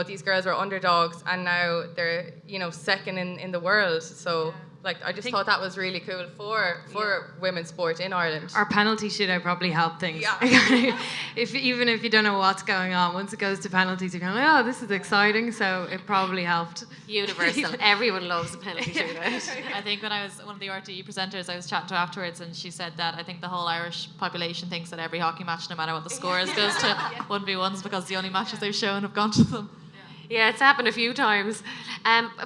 these girls were underdogs and now they're, second in the world. So like, I just thought that was really cool for women's sport in Ireland. Our penalty shootout probably helped things. Yeah. Even if you don't know what's going on, once it goes to penalties, you're kind of like, oh, this is exciting. So it probably helped. Universal. Everyone loves a penalty shootout. I think when I was one of the RTE presenters, I was chatting to afterwards, and she said that I think the whole Irish population thinks that every hockey match, no matter what the score is, goes to 1v1s because the only matches they've shown have gone to them. Yeah, it's happened a few times.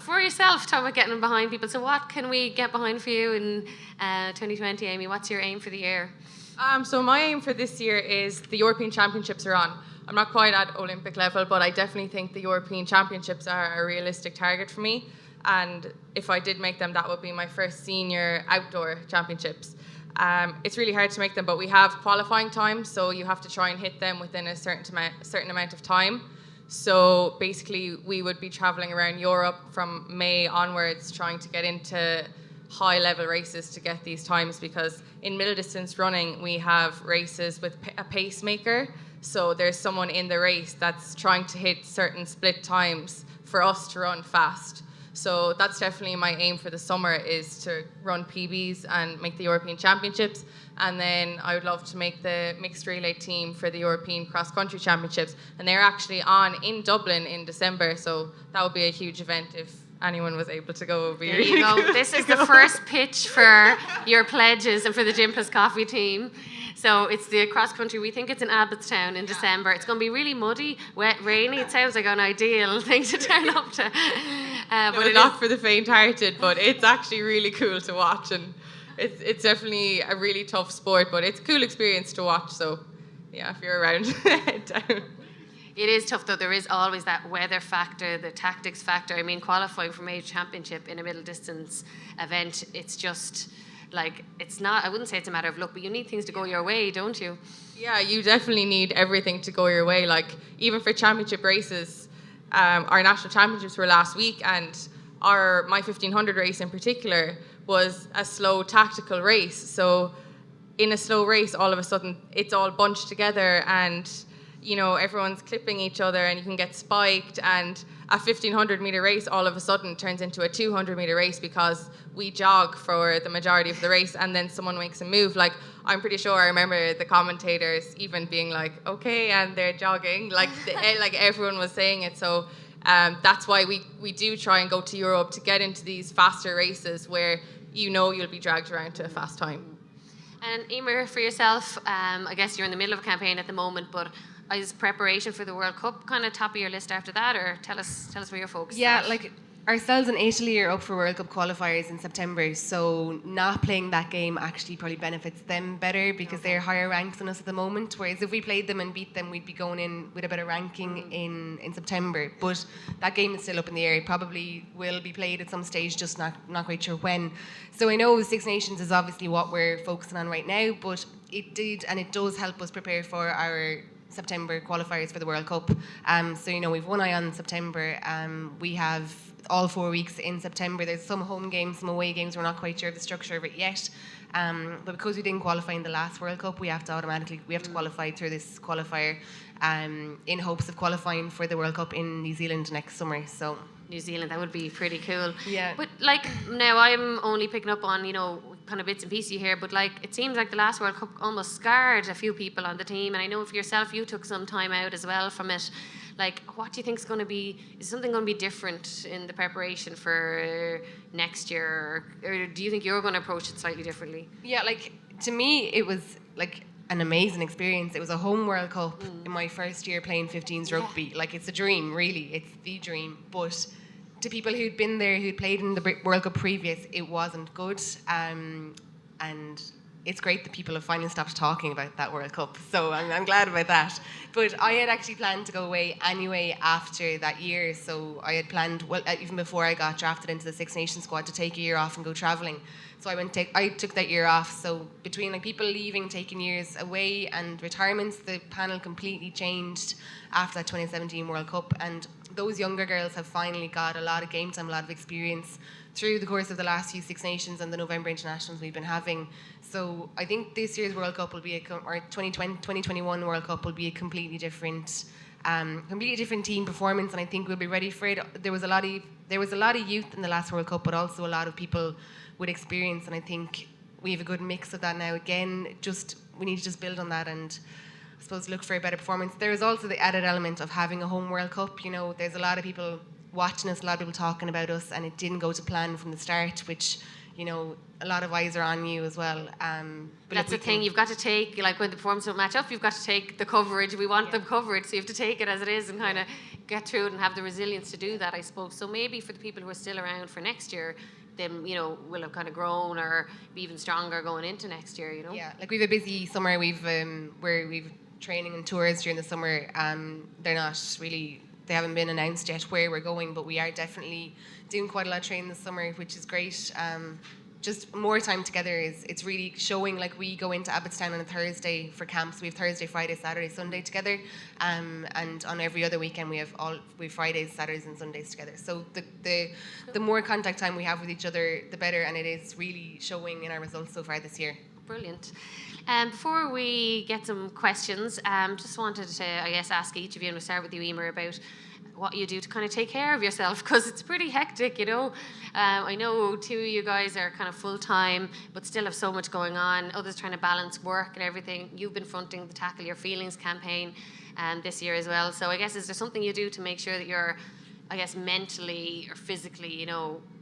For yourself, talk about getting behind people. So what can we get behind for you in 2020, Amy? What's your aim for the year? So my aim for this year is the European Championships are on. I'm not quite at Olympic level, but I definitely think the European Championships are a realistic target for me. And if I did make them, that would be my first senior outdoor championships. It's really hard to make them, but we have qualifying time, so you have to try and hit them within a certain amount of time. So basically, we would be traveling around Europe from May onwards, trying to get into high-level races to get these times, because in middle distance running, we have races with a pacemaker. So there's someone in the race that's trying to hit certain split times for us to run fast. So that's definitely my aim for the summer, is to run PBs and make the European Championships. And then I would love to make the mixed relay team for the European cross-country championships. And they're actually on in Dublin in December. So that would be a huge event if anyone was able to go. There you go. This is the first pitch for your pledges and for the Gym+Coffee team. So it's the cross-country. We think it's in Abbottstown in December. It's going to be really muddy, wet, rainy. It sounds like an ideal thing to turn up to. But not for the faint-hearted, but it's actually really cool to watch. And it's definitely a really tough sport, but it's a cool experience to watch. So, yeah, if you're around, head down. It is tough, though. There is always that weather factor, the tactics factor. I mean, qualifying for a major championship in a middle distance event, it's just like, it's not, I wouldn't say it's a matter of luck, but you need things to go your way, don't you? Yeah, you definitely need everything to go your way. Like, even for championship races, our national championships were last week, and my 1500 race in particular was a slow tactical race. So in a slow race, all of a sudden it's all bunched together, and everyone's clipping each other, and you can get spiked, and a 1500-meter race all of a sudden turns into a 200-meter race because we jog for the majority of the race, and then someone makes a move. Like, I'm pretty sure I remember the commentators even being like, okay, and they're jogging. Like, like everyone was saying it. So that's why we do try and go to Europe to get into these faster races where you'll be dragged around to a fast time. And Eimear, for yourself, I guess you're in the middle of a campaign at the moment, but is preparation for the World Cup kind of top of your list after that, or tell us where you're focused? Yeah, like ourselves and Italy are up for World Cup qualifiers in September, so not playing that game actually probably benefits them better because they're higher ranked than us at the moment, whereas if we played them and beat them, we'd be going in with a better ranking in September. But that game is still up in the air. It probably will be played at some stage, just not quite sure when. So I know Six Nations is obviously what we're focusing on right now, but it does help us prepare for our September qualifiers for the World Cup. So we've one eye on September. We have all 4 weeks in September. There's some home games, some away games. We're not quite sure of the structure of it yet. But because we didn't qualify in the last World Cup, we have to qualify through this qualifier in hopes of qualifying for the World Cup in New Zealand next summer. So New Zealand, that would be pretty cool. Yeah. But like now I'm only picking up on, kind of bits and pieces here, but like it seems like the last World Cup almost scarred a few people on the team, and I know for yourself you took some time out as well from it. Like, what do you think is something going to be different in the preparation for next year, or do you think you're going to approach it slightly differently? Yeah, like to me it was like an amazing experience. It was a home World Cup in my first year playing 15s rugby. Like, it's a dream, really. It's the dream. But to people who'd been there, who'd played in the World Cup previous, it wasn't good. And it's great that people have finally stopped talking about that World Cup. So I'm glad about that. But I had actually planned to go away anyway after that year. So I had planned, even before I got drafted into the Six Nations squad, to take a year off and go travelling. So I took that year off. So between people leaving, taking years away, and retirements, the panel completely changed after that 2017 World Cup. And those younger girls have finally got a lot of game time, a lot of experience through the course of the last few Six Nations and the November internationals we've been having. So I think this year's World Cup will be 2021 World Cup will be a completely different team performance, and I think we'll be ready for it. There was a lot of youth in the last World Cup, but also a lot of people with experience, and I think we have a good mix of that now. Again, we need to just build on that and I suppose look for a better performance. There is also the added element of having a home World Cup. There's a lot of people watching us, a lot of people talking about us, and it didn't go to plan from the start, which a lot of eyes are on you as well. But that's the thing, you've got to take, like when the performances don't match up, you've got to take the coverage. We want them covered, so you have to take it as it is and kind of get through it and have the resilience to do that, I suppose. So maybe for the people who are still around for next year, then will have kind of grown or be even stronger going into next year. Yeah, like we've a busy summer. We've training and tours during the summer. They haven't been announced yet where we're going, but we are definitely doing quite a lot of training this summer, which is great. Just more time together it's really showing. Like, we go into Abbottstown on a Thursday for camps. We have Thursday, Friday, Saturday, Sunday together, and on every other weekend we have Fridays, Saturdays, and Sundays together. So the more contact time we have with each other, the better, and it is really showing in our results so far this year. Brilliant. Before we get some questions, just wanted to, I guess, ask each of you, and we'll start with you, Eimear, about what you do to kind of take care of yourself, because it's pretty hectic, I know two of you guys are kind of full-time, but still have so much going on, others trying to balance work and everything. You've been fronting the Tackle Your Feelings campaign this year as well. So I guess, is there something you do to make sure that you're, I guess, mentally or physically,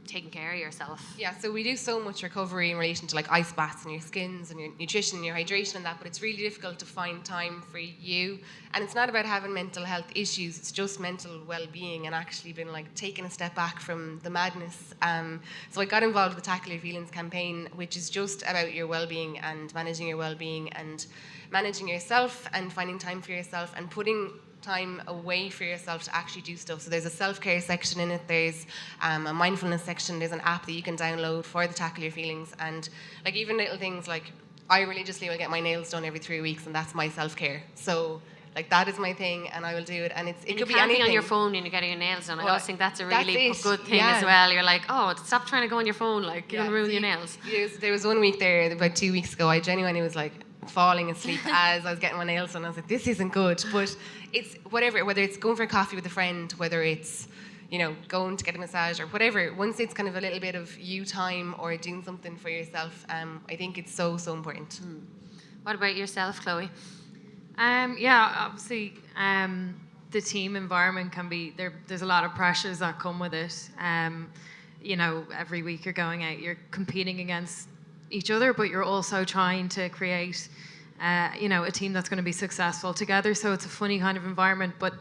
taking care of yourself? Yeah, so we do so much recovery in relation to like ice baths and your skins and your nutrition and your hydration and that, but it's really difficult to find time for you. And it's not about having mental health issues, it's just mental well-being and actually been like taking a step back from the madness. So I got involved with the Tackle Your Feelings campaign, which is just about your well-being and managing your well-being and managing yourself and finding time for yourself and putting time away for yourself to actually do stuff. So there's a self-care section in it, there's a mindfulness section, there's an app that you can download for the Tackle Your Feelings, and like even little things like I religiously will get my nails done every 3 weeks, and that's my self-care. So Like, that is my thing, and I will do it. And it And could be you can't anything. be on your phone when you're getting your nails done. I Well, always think that's a that's really it. good thing Yeah. as well. You're like, oh, stop trying to go on your phone. Like, you're going to ruin see, your nails. There was 1 week there, about 2 weeks ago, I genuinely was like falling asleep as I was getting my nails done. I was like, this isn't good. But it's whatever, whether it's going for a coffee with a friend, whether it's, you know, going to get a massage or whatever, once it's kind of a little bit of you time or doing something for yourself, I think it's so, so important. What about yourself, Chloe? Yeah, obviously, the team environment can be there's a lot of pressures that come with it. You know, every week you're going out, you're competing against each other, but you're also trying to create, you know, a team that's going to be successful together. So it's a funny kind of environment, but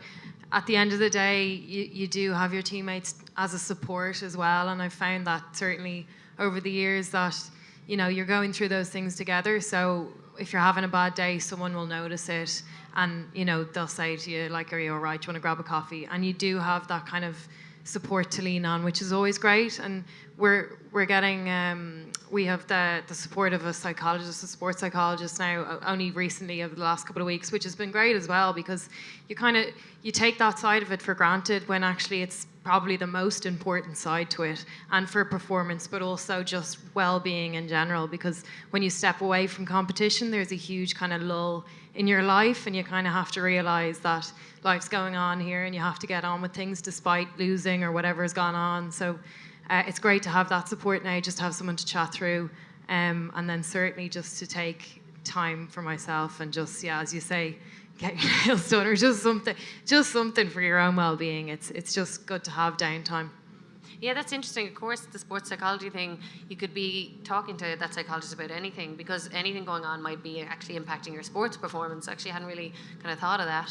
at the end of the day, you do have your teammates as a support as well. And I've found that certainly over the years that, you know, you're going through those things together. So if you're having a bad day, someone will notice it, and, you know, they'll say to you, like, are you all right? Do you want to grab a coffee? And you do have that kind of support to lean on, which is always great. And we're getting we have the support of a psychologist, a sports psychologist now, only recently over the last couple of weeks, which has been great as well, because you take that side of it for granted when actually it's probably the most important side to it, and for performance, but also just well-being in general, because when you step away from competition, there's a huge kind of lull in your life, and you kind of have to realize that life's going on here and you have to get on with things despite losing or whatever's gone on. So it's great to have that support now, just to have someone to chat through, and then certainly just to take time for myself and just, yeah, as you say, get your nails done, or just something for your own well-being. It's just good to have downtime. Yeah, that's interesting. Of course, the sports psychology thing, you could be talking to that psychologist about anything, because anything going on might be actually impacting your sports performance. Actually, I hadn't really kind of thought of that.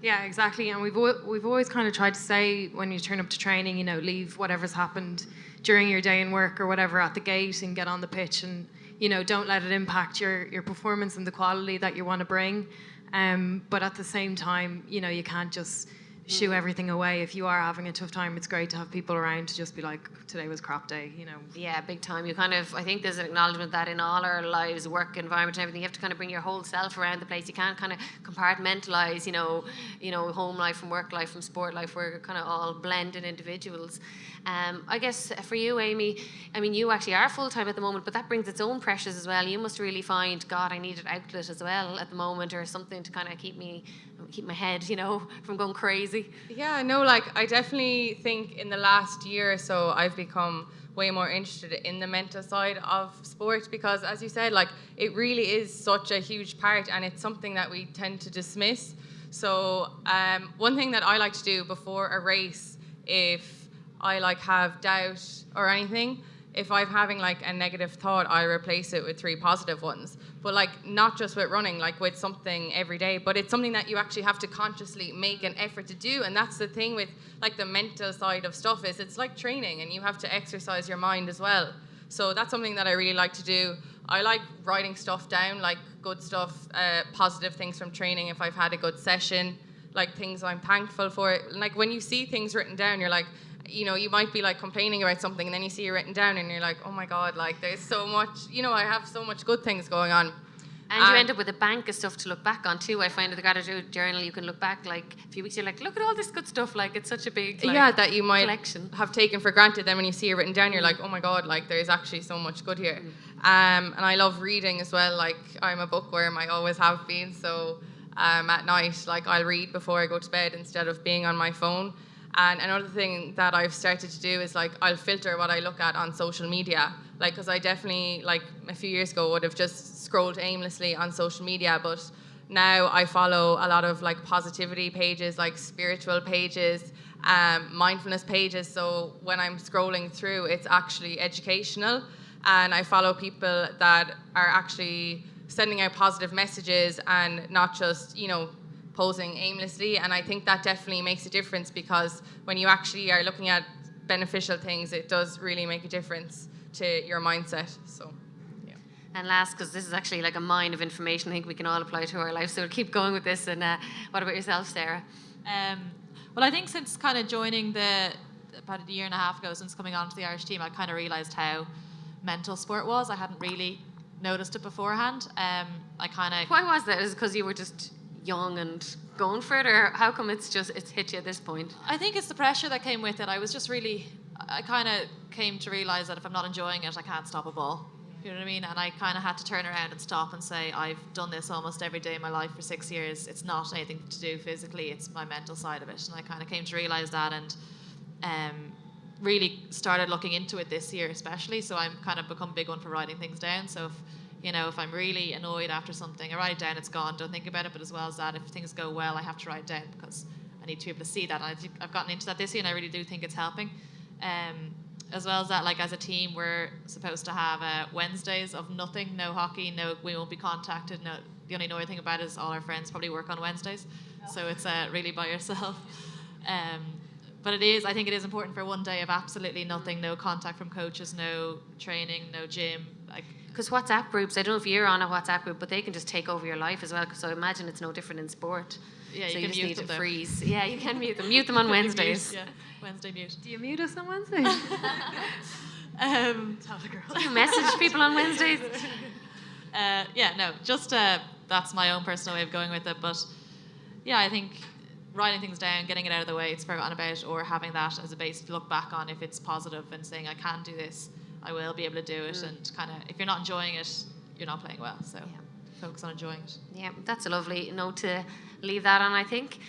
Yeah, exactly. And we've always kind of tried to say, when you turn up to training, you know, leave whatever's happened during your day in work or whatever at the gate and get on the pitch, and, you know, don't let it impact your performance and the quality that you want to bring. But at the same time, you know, you can't just shoo everything away. If you are having a tough time, it's great to have people around to just be like, today was crap day, you know. Yeah, big time. You kind of, I think there's an acknowledgement that in all our lives, work environment and everything, you have to kind of bring your whole self around the place. You can't kind of compartmentalize, you know, home life from work life from sport life. We're kind of all blended individuals. I guess for you, Amy, I mean, you actually are full-time at the moment, but that brings its own pressures as well. You must really find, God, I need an outlet as well at the moment, or something to kind of keep my head, you know, from going crazy. Yeah, no, like, I definitely think in the last year or so I've become way more interested in the mental side of sport, because, as you said, like, it really is such a huge part, and it's something that we tend to dismiss. So one thing that I like to do before a race, if I like have doubt or anything, if I'm having like a negative thought, I replace it with 3 positive ones. But like, not just with running, like with something every day, but it's something that you actually have to consciously make an effort to do. And that's the thing with like the mental side of stuff, is it's like training, and you have to exercise your mind as well. So that's something that I really like to do. I like writing stuff down, like good stuff, positive things from training if I've had a good session, like things I'm thankful for. Like when you see things written down, you're like, you know, you might be like complaining about something, and then you see it written down and you're like, oh my God, like there's so much, you know, I have so much good things going on. And you end up with a bank of stuff to look back on too. I find with the gratitude journal, you can look back like a few weeks, you're like, look at all this good stuff. Like, it's such a big that you might collection. Have taken for granted. Then when you see it written down, you're like, oh my God, like there's actually so much good here. And I love reading as well. Like, I'm a bookworm, I always have been. So at night, like, I'll read before I go to bed instead of being on my phone. And another thing that I've started to do is like, I'll filter what I look at on social media. Like, because I definitely, like a few years ago, would have just scrolled aimlessly on social media, but now I follow a lot of like positivity pages, like spiritual pages, mindfulness pages. So when I'm scrolling through, it's actually educational, and I follow people that are actually sending out positive messages and not just, you know, posing aimlessly. And I think that definitely makes a difference, because when you actually are looking at beneficial things, it does really make a difference to your mindset. So yeah. And last, because this is actually like a mine of information I think we can all apply to our life, so we'll keep going with this. And what about yourself, Sarah? Well, I think since kind of joining about a year and a half ago, since coming onto the Irish team, I kind of realised how mental sport was. I hadn't really noticed it beforehand. I kind of... Why was that? Is it because you were just young and going for it, or how come it's hit you at this point? I think it's the pressure that came with it. I kind of came to realise that if I'm not enjoying it, I can't stop a ball. You know what I mean? And I kind of had to turn around and stop and say, I've done this almost every day of my life for 6 years. It's not anything to do physically, it's my mental side of it. And I kind of came to realise that, and really started looking into it this year especially. So I'm kind of become a big one for writing things down. So if I'm really annoyed after something, I write it down, it's gone, don't think about it. But as well as that, if things go well, I have to write it down because I need to be able to see that. And I've gotten into that this year, and I really do think it's helping. As well as that, like as a team, we're supposed to have Wednesdays of nothing, no hockey, we won't be contacted. No, the only annoying thing about it is all our friends probably work on Wednesdays, so it's really by yourself. But I think it is important for one day of absolutely nothing, no contact from coaches, no training, no gym. Because WhatsApp groups, I don't know if you're on a WhatsApp group, but they can just take over your life as well. So I imagine it's no different in sport. Yeah, so you you can just mute need them to though. freeze. Yeah, you can mute them. Mute them on Wednesdays. Yeah, Wednesday mute. Do you mute us on Wednesdays? Tell the girl. Do you message people on Wednesdays? That's my own personal way of going with it. But yeah, I think writing things down, getting it out of the way, it's forgotten about, or having that as a base to look back on if it's positive and saying, I can do this, I will be able to do it. And kind of, if you're not enjoying it, you're not playing well. So focus on enjoying it. Yeah, that's a lovely note to leave that on, I think.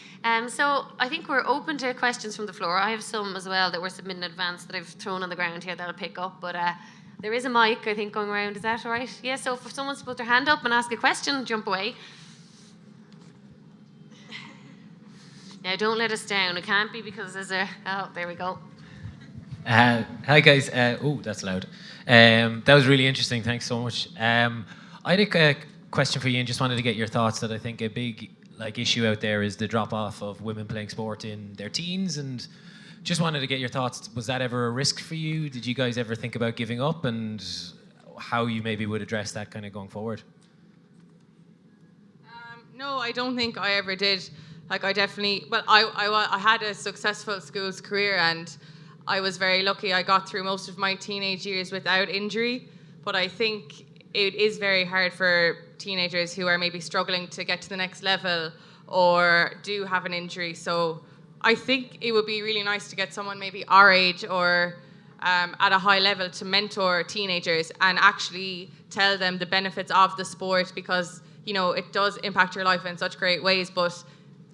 So I think we're open to questions from the floor. I have some as well that were submitted in advance that I've thrown on the ground here that I'll pick up. But there is a mic, I think, going around. Is that all right? Yeah, so if someone's to put their hand up and ask a question, jump away. Now, don't let us down. It can't be because there's there we go. Hi guys. That's loud. That was really interesting. Thanks so much. I had a question for you, and just wanted to get your thoughts. That I think a big issue out there is the drop off of women playing sport in their teens, and just wanted to get your thoughts. Was that ever a risk for you? Did you guys ever think about giving up, and how you maybe would address that kind of going forward? No, I don't think I ever did. I had a successful schools career, and I was very lucky. I got through most of my teenage years without injury, but I think it is very hard for teenagers who are maybe struggling to get to the next level or do have an injury. So I think it would be really nice to get someone maybe our age or at a high level to mentor teenagers and actually tell them the benefits of the sport, because it does impact your life in such great ways, but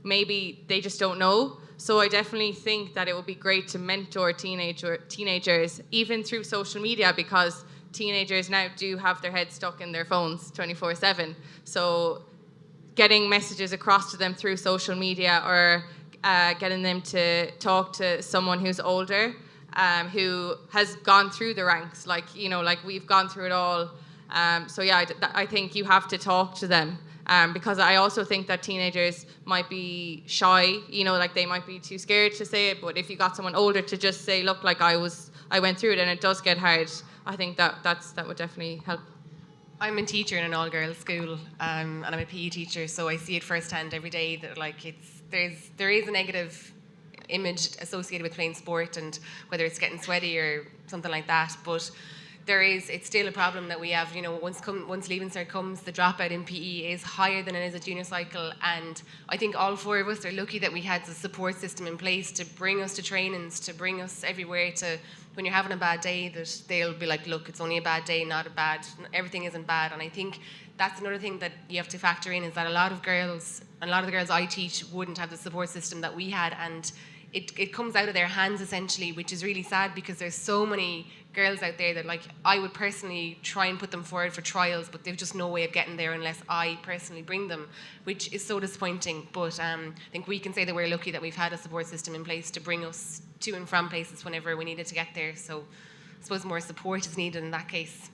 maybe they just don't know. So I definitely think that it would be great to mentor teenagers, even through social media, because teenagers now do have their heads stuck in their phones 24/7. So getting messages across to them through social media, or getting them to talk to someone who's older, who has gone through the ranks, like we've gone through it all. I think you have to talk to them. Because I also think that teenagers might be shy, they might be too scared to say it. But if you got someone older to just say, look, I went through it and it does get hard, I think that would definitely help. I'm a teacher in an all-girls school, and I'm a PE teacher, so I see it firsthand every day that there is a negative image associated with playing sport, and whether it's getting sweaty or something like that, but it's still a problem that we have. Once Leaving Cert comes, the dropout in PE is higher than it is at junior cycle, and I think all four of us are lucky that we had the support system in place to bring us to trainings, to bring us everywhere, to when you're having a bad day, that they'll be like, look, it's only a bad day, everything isn't bad. And I think that's another thing that you have to factor in, is that a lot of the girls I teach wouldn't have the support system that we had, and it comes out of their hands essentially, which is really sad, because there's so many girls out there that I would personally try and put them forward for trials, but they've just no way of getting there unless I personally bring them, which is so disappointing. But I think we can say that we're lucky that we've had a support system in place to bring us to and from places whenever we needed to get there. So I suppose more support is needed in that case.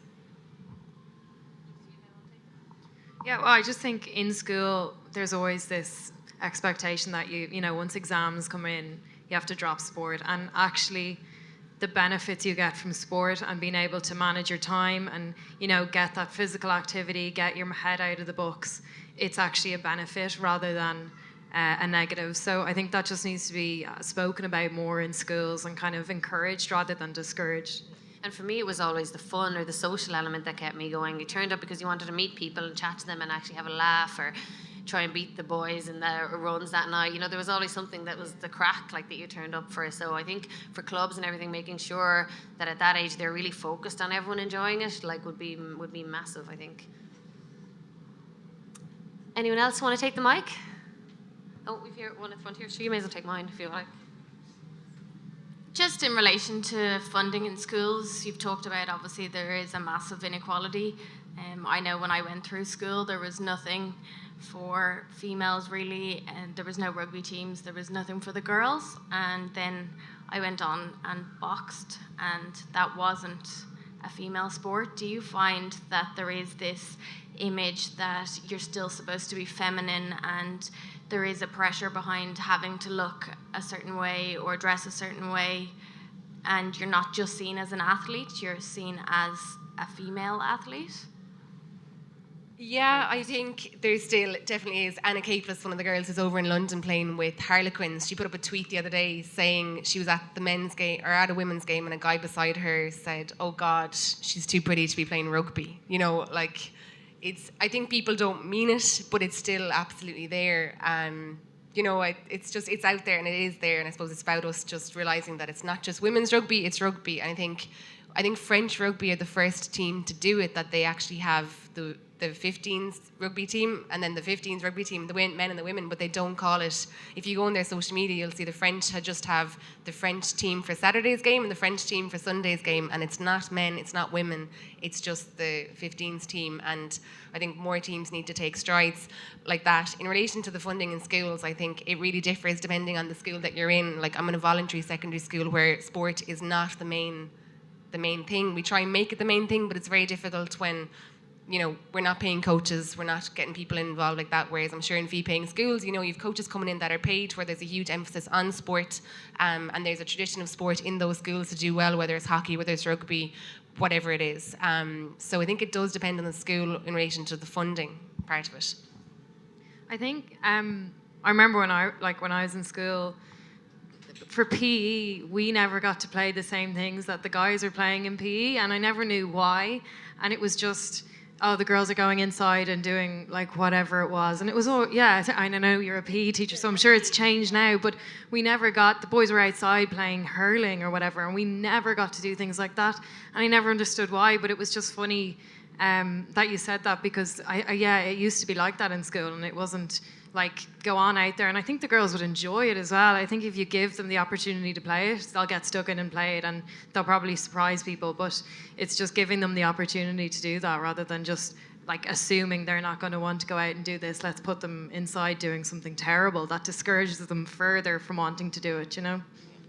Yeah, well, I just think in school there's always this expectation that once exams come in, you have to drop sport, and actually the benefits you get from sport and being able to manage your time and get that physical activity, get your head out of the books, it's actually a benefit rather than a negative. So I think that just needs to be spoken about more in schools and kind of encouraged rather than discouraged. And for me, it was always the fun or the social element that kept me going. You turned up because you wanted to meet people and chat to them and actually have a laugh, or try and beat the boys in the runs that night. You know, there was always something that was the crack, like, that you turned up for. So I think for clubs and everything, making sure that at that age they're really focused on everyone enjoying it, like, would be massive, I think. Anyone else want to take the mic? Oh, we've here one at the front here. So you may as well take mine if you like. Just in relation to funding in schools, you've talked about obviously there is a massive inequality. I know when I went through school there was nothing for females really, and there was no rugby teams, there was nothing for the girls, and then I went on and boxed, and that wasn't a female sport. Do you find that there is this image that you're still supposed to be feminine and there is a pressure behind having to look a certain way or dress a certain way, and you're not just seen as an athlete, you're seen as a female athlete? Yeah, I think there still definitely is. Anna Capeless, one of the girls who's over in London playing with Harlequins, she put up a tweet the other day saying she was at the men's game or at a women's game, and a guy beside her said, "Oh God, she's too pretty to be playing rugby." You know, like, I think people don't mean it, but it's still absolutely there. You know, it's out there and it is there, and I suppose it's about us just realising that it's not just women's rugby, it's rugby. And I think French rugby are the first team to do it, that they actually have the 15s rugby team and then the 15s rugby team, the men and the women, but they don't call it. If you go on their social media, you'll see the French just have the French team for Saturday's game and the French team for Sunday's game, and it's not men, it's not women, it's just the 15s team. And I think more teams need to take strides like that. In relation to the funding in schools, I think it really differs depending on the school that you're in. Like, I'm in a voluntary secondary school where sport is not the main thing. We try and make it the main thing, but it's very difficult when, you know, we're not paying coaches, we're not getting people involved like that. Whereas I'm sure in fee-paying schools, you know, you've coaches coming in that are paid, where there's a huge emphasis on sport, and there's a tradition of sport in those schools to do well, whether it's hockey, whether it's rugby, whatever it is. So I think it does depend on the school in relation to the funding part of it. I think I remember when I was in school, for PE, we never got to play the same things that the guys are playing in PE, and I never knew why. And it was just, oh, the girls are going inside and doing like whatever it was. And it was, oh, yeah, I know you're a PE teacher, so I'm sure it's changed now, but we never got, the boys were outside playing hurling or whatever, and we never got to do things like that. And I never understood why, but it was just funny that you said that, because it used to be like that in school, and it wasn't like, go on out there. And I think the girls would enjoy it as well. I think if you give them the opportunity to play it, they'll get stuck in and play it, and they'll probably surprise people. But it's just giving them the opportunity to do that, rather than just like assuming they're not going to want to go out and do this. Let's put them inside doing something terrible that discourages them further from wanting to do it, you know?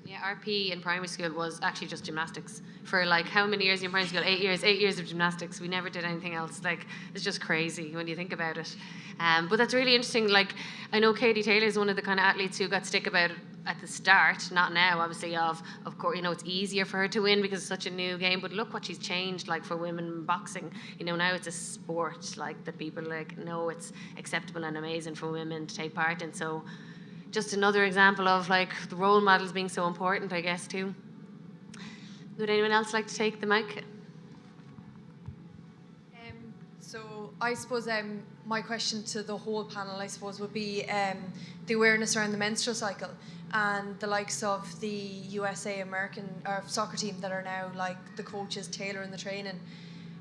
Yeah, our PE in primary school was actually just gymnastics. For like how many years in primary school? 8 years. 8 years of gymnastics. We never did anything else. Like, it's just crazy when you think about it. But that's really interesting. Like, I know Katie Taylor is one of the kind of athletes who got stick about it at the start, not now, obviously. Of course, you know, it's easier for her to win because it's such a new game. But look what she's changed, like, for women in boxing. You know, now it's a sport, like, that people like know it's acceptable and amazing for women to take part in. So, just another example of like the role models being so important, I guess, too. Would anyone else like to take the mic? So I suppose my question to the whole panel, I suppose, would be the awareness around the menstrual cycle and the likes of the USA American soccer team that are now like the coaches tailoring the training.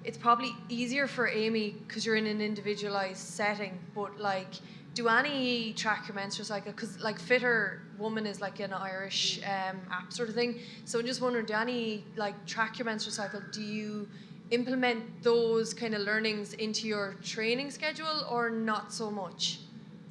It's probably easier for Amy because you're in an individualized setting, but like, do any track your menstrual cycle? Because like Fitter Woman is like an Irish app sort of thing. So I'm just wondering, do any like track your menstrual cycle? Do you implement those kind of learnings into your training schedule or not so much?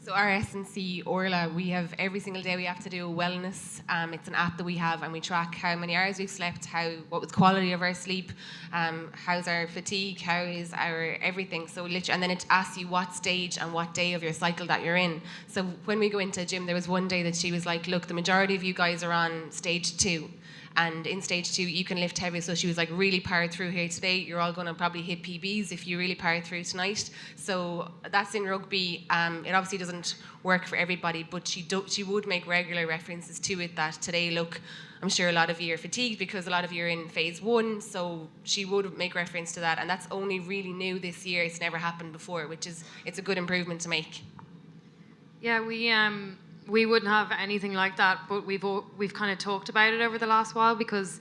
So our S&C Orla, we have every single day we have to do a wellness. It's an app that we have, and we track how many hours we've slept, what was quality of our sleep, how's our fatigue, how is our everything. So literally, and then it asks you what stage and what day of your cycle that you're in. So when we go into a gym, there was one day that she was like, look, the majority of you guys are on stage 2. And in stage 2, you can lift heavy. So she was like, really power through here today. You're all going to probably hit PBs if you really power through tonight. So that's in rugby. It obviously doesn't work for everybody, but she would make regular references to it, that today, look, I'm sure a lot of you are fatigued because a lot of you are in phase 1. So she would make reference to that. And that's only really new this year. It's never happened before, it's a good improvement to make. Yeah, we wouldn't have anything like that, but we've kind of talked about it over the last while because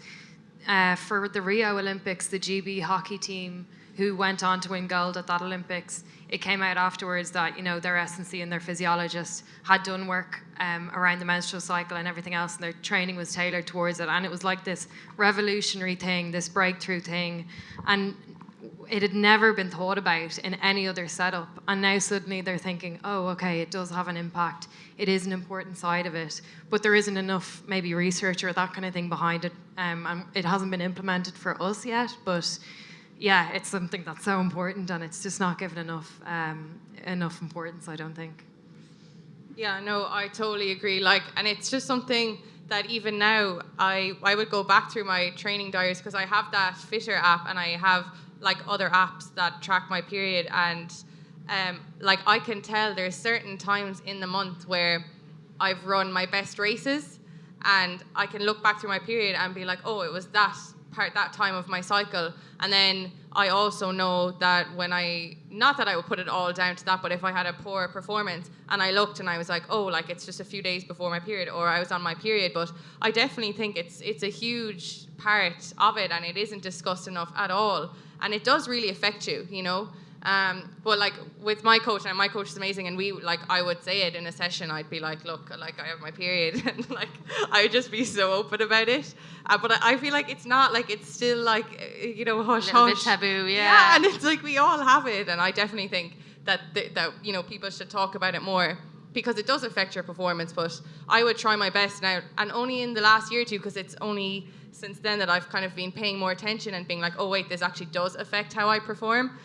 for the Rio Olympics, the GB hockey team who went on to win gold at that Olympics, it came out afterwards that, you know, their S&C and their physiologist had done work around the menstrual cycle and everything else, and their training was tailored towards it. And it was like this revolutionary thing, this breakthrough thing. And it had never been thought about in any other setup. And now suddenly they're thinking, oh, okay, it does have an impact. It is an important side of it. But there isn't enough maybe research or that kind of thing behind it. And it hasn't been implemented for us yet, but yeah, it's something that's so important, and it's just not given enough importance, I don't think. Yeah, no, I totally agree. Like, and it's just something that even now I would go back through my training diaries because I have that Fitter app and I have like other apps that track my period, and like I can tell there's certain times in the month where I've run my best races, and I can look back through my period and be like, oh, it was that time of my cycle. And then I also know that when not that I would put it all down to that, but if I had a poor performance and I looked and I was like, oh, like it's just a few days before my period, or I was on my period. But I definitely think it's a huge part of it, and it isn't discussed enough at all. And it does really affect you, you know. But like with my coach, and my coach is amazing, and I would say it in a session. I'd be like, look, like I have my period, and like I would just be so open about it. But I feel like it's not, like it's still like, you know, hush a little hush. bit taboo, yeah. Yeah, and it's like we all have it, and I definitely think that you know, people should talk about it more because it does affect your performance. But I would try my best now, and only in the last year or two, because it's only since then that I've kind of been paying more attention and being like, oh wait, this actually does affect how I perform.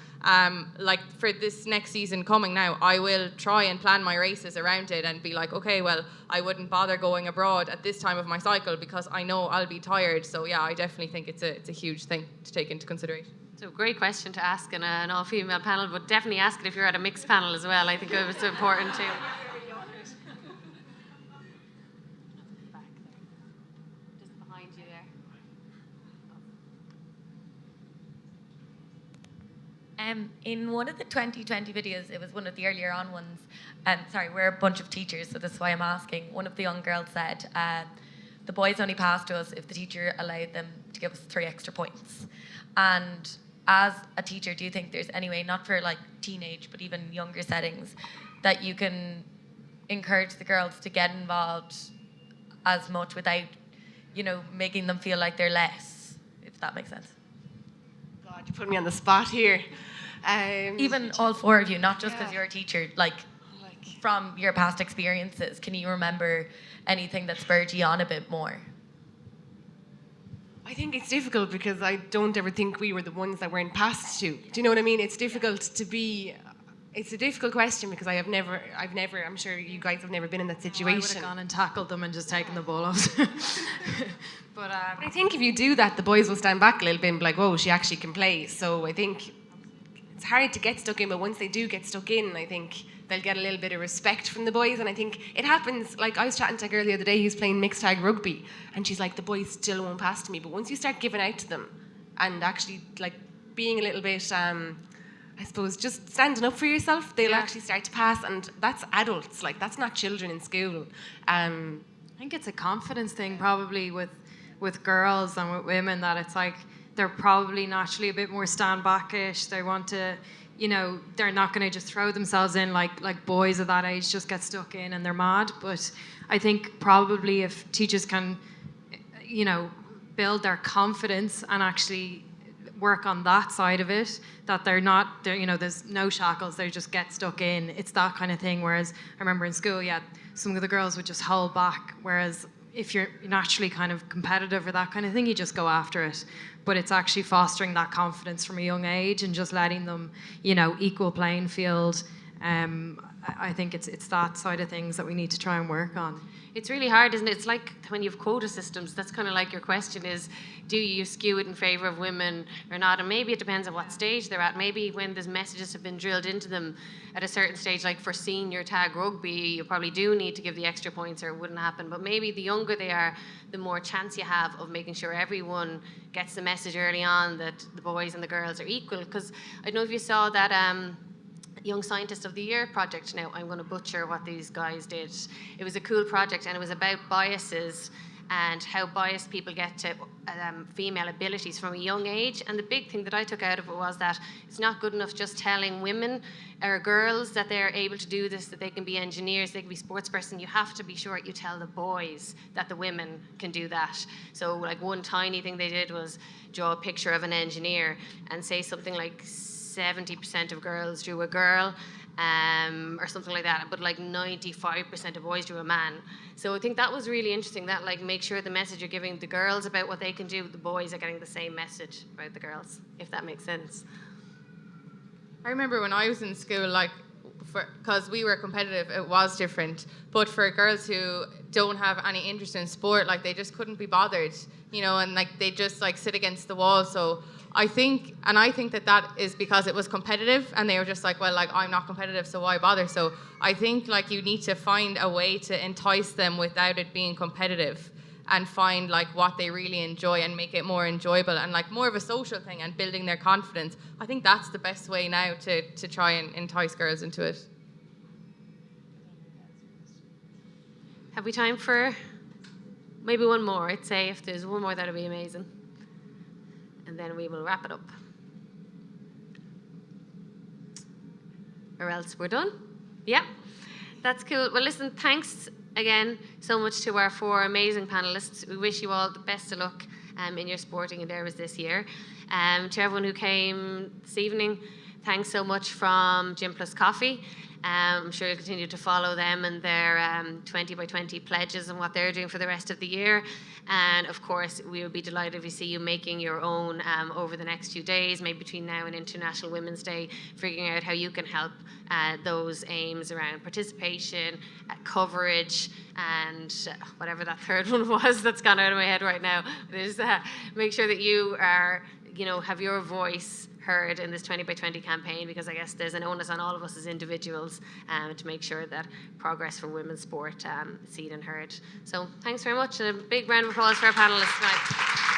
Like for this next season coming now, I will try and plan my races around it and be like, okay, well, I wouldn't bother going abroad at this time of my cycle because I know I'll be tired. So yeah, I definitely think it's a huge thing to take into consideration. So great question to ask in an all-female panel, but definitely ask it if you're at a mixed panel as well. I think it's important too. Back there. Just behind you there. In one of the 2020 videos, it was one of the earlier on ones, we're a bunch of teachers, so this is why I'm asking. One of the young girls said, the boys only passed us if the teacher allowed them to give us 3 extra points. And as a teacher, do you think there's any way, not for like teenage, but even younger settings, that you can encourage the girls to get involved as much without, you know, making them feel like they're less, if that makes sense? God, you put me on the spot here. Even all 4 of you, not just because you're a teacher, like from your past experiences, can you remember anything that spurred you on a bit more? I think it's difficult because I don't ever think we were the ones that weren't passed to. Do you know what I mean? It's difficult to be. It's a difficult question because I've never, I'm sure you guys have never been in that situation. I would have gone and tackled them and just taken the ball off. But I think if you do that, the boys will stand back a little bit and be like, whoa, she actually can play. So I think it's hard to get stuck in, but once they do get stuck in, I think they'll get a little bit of respect from the boys. And I think it happens, like I was chatting to a girl the other day who's playing mixed tag rugby, and she's like, the boys still won't pass to me. But once you start giving out to them and actually like being a little bit, I suppose, just standing up for yourself, they'll actually start to pass. And that's adults, like that's not children in school. I think it's a confidence thing probably with girls and with women, that it's like they're probably naturally a bit more stand-backish. They want to, you know, they're not going to just throw themselves in like boys of that age just get stuck in and they're mad. But I think probably if teachers can, you know, build their confidence and actually work on that side of it, that they're you know, there's no shackles, they just get stuck in. It's that kind of thing. Whereas I remember in school, some of the girls would just hold back, whereas if you're naturally kind of competitive or that kind of thing, you just go after it. But it's actually fostering that confidence from a young age and just letting them, you know, equal playing field. I think it's that side of things that we need to try and work on. It's really hard, isn't it? It's like when you have quota systems, that's kind of like your question is, do you skew it in favour of women or not? And maybe it depends on what stage they're at. Maybe when these messages have been drilled into them at a certain stage, like for senior tag rugby, you probably do need to give the extra points or it wouldn't happen. But maybe the younger they are, the more chance you have of making sure everyone gets the message early on that the boys and the girls are equal. Because I don't know if you saw that Young Scientist of the Year project. Now, I'm going to butcher what these guys did. It was a cool project, and it was about biases and how biased people get to female abilities from a young age. And the big thing that I took out of it was that it's not good enough just telling women or girls that they're able to do this, that they can be engineers, they can be sports person. You have to be sure you tell the boys that the women can do that. So like one tiny thing they did was draw a picture of an engineer and say something like 70% of girls drew a girl, or something like that, but like 95% of boys drew a man. So I think that was really interesting, that like make sure the message you're giving the girls about what they can do, the boys are getting the same message about the girls, if that makes sense. I remember when I was in school, like, because we were competitive, it was different. But for girls who don't have any interest in sport, like they just couldn't be bothered, you know, and like they just like sit against the wall. So I think that is because it was competitive, and they were just like, well, like I'm not competitive, so why bother? So I think like you need to find a way to entice them without it being competitive, and find like what they really enjoy and make it more enjoyable and like more of a social thing and building their confidence. I think that's the best way now to try and entice girls into it. Have we time for maybe one more? I'd say if there's one more, that'd be amazing. And then we will wrap it up. Or else we're done. Yeah, that's cool. Well, listen, thanks again so much to our 4 amazing panelists. We wish you all the best of luck in your sporting endeavours this year. To everyone who came this evening, thanks so much from Gym+Coffee. I'm sure you'll continue to follow them and their 20 by 20 pledges and what they're doing for the rest of the year. And of course, we will be delighted if we see you making your own over the next few days, maybe between now and International Women's Day, figuring out how you can help those aims around participation, coverage, and whatever that third one was that's gone out of my head right now. Is make sure that you are, have your voice heard in this 20 by 20 campaign, because I guess there's an onus on all of us as individuals to make sure that progress for women's sport is seen and heard. So thanks very much, and a big round of applause for our panelists tonight.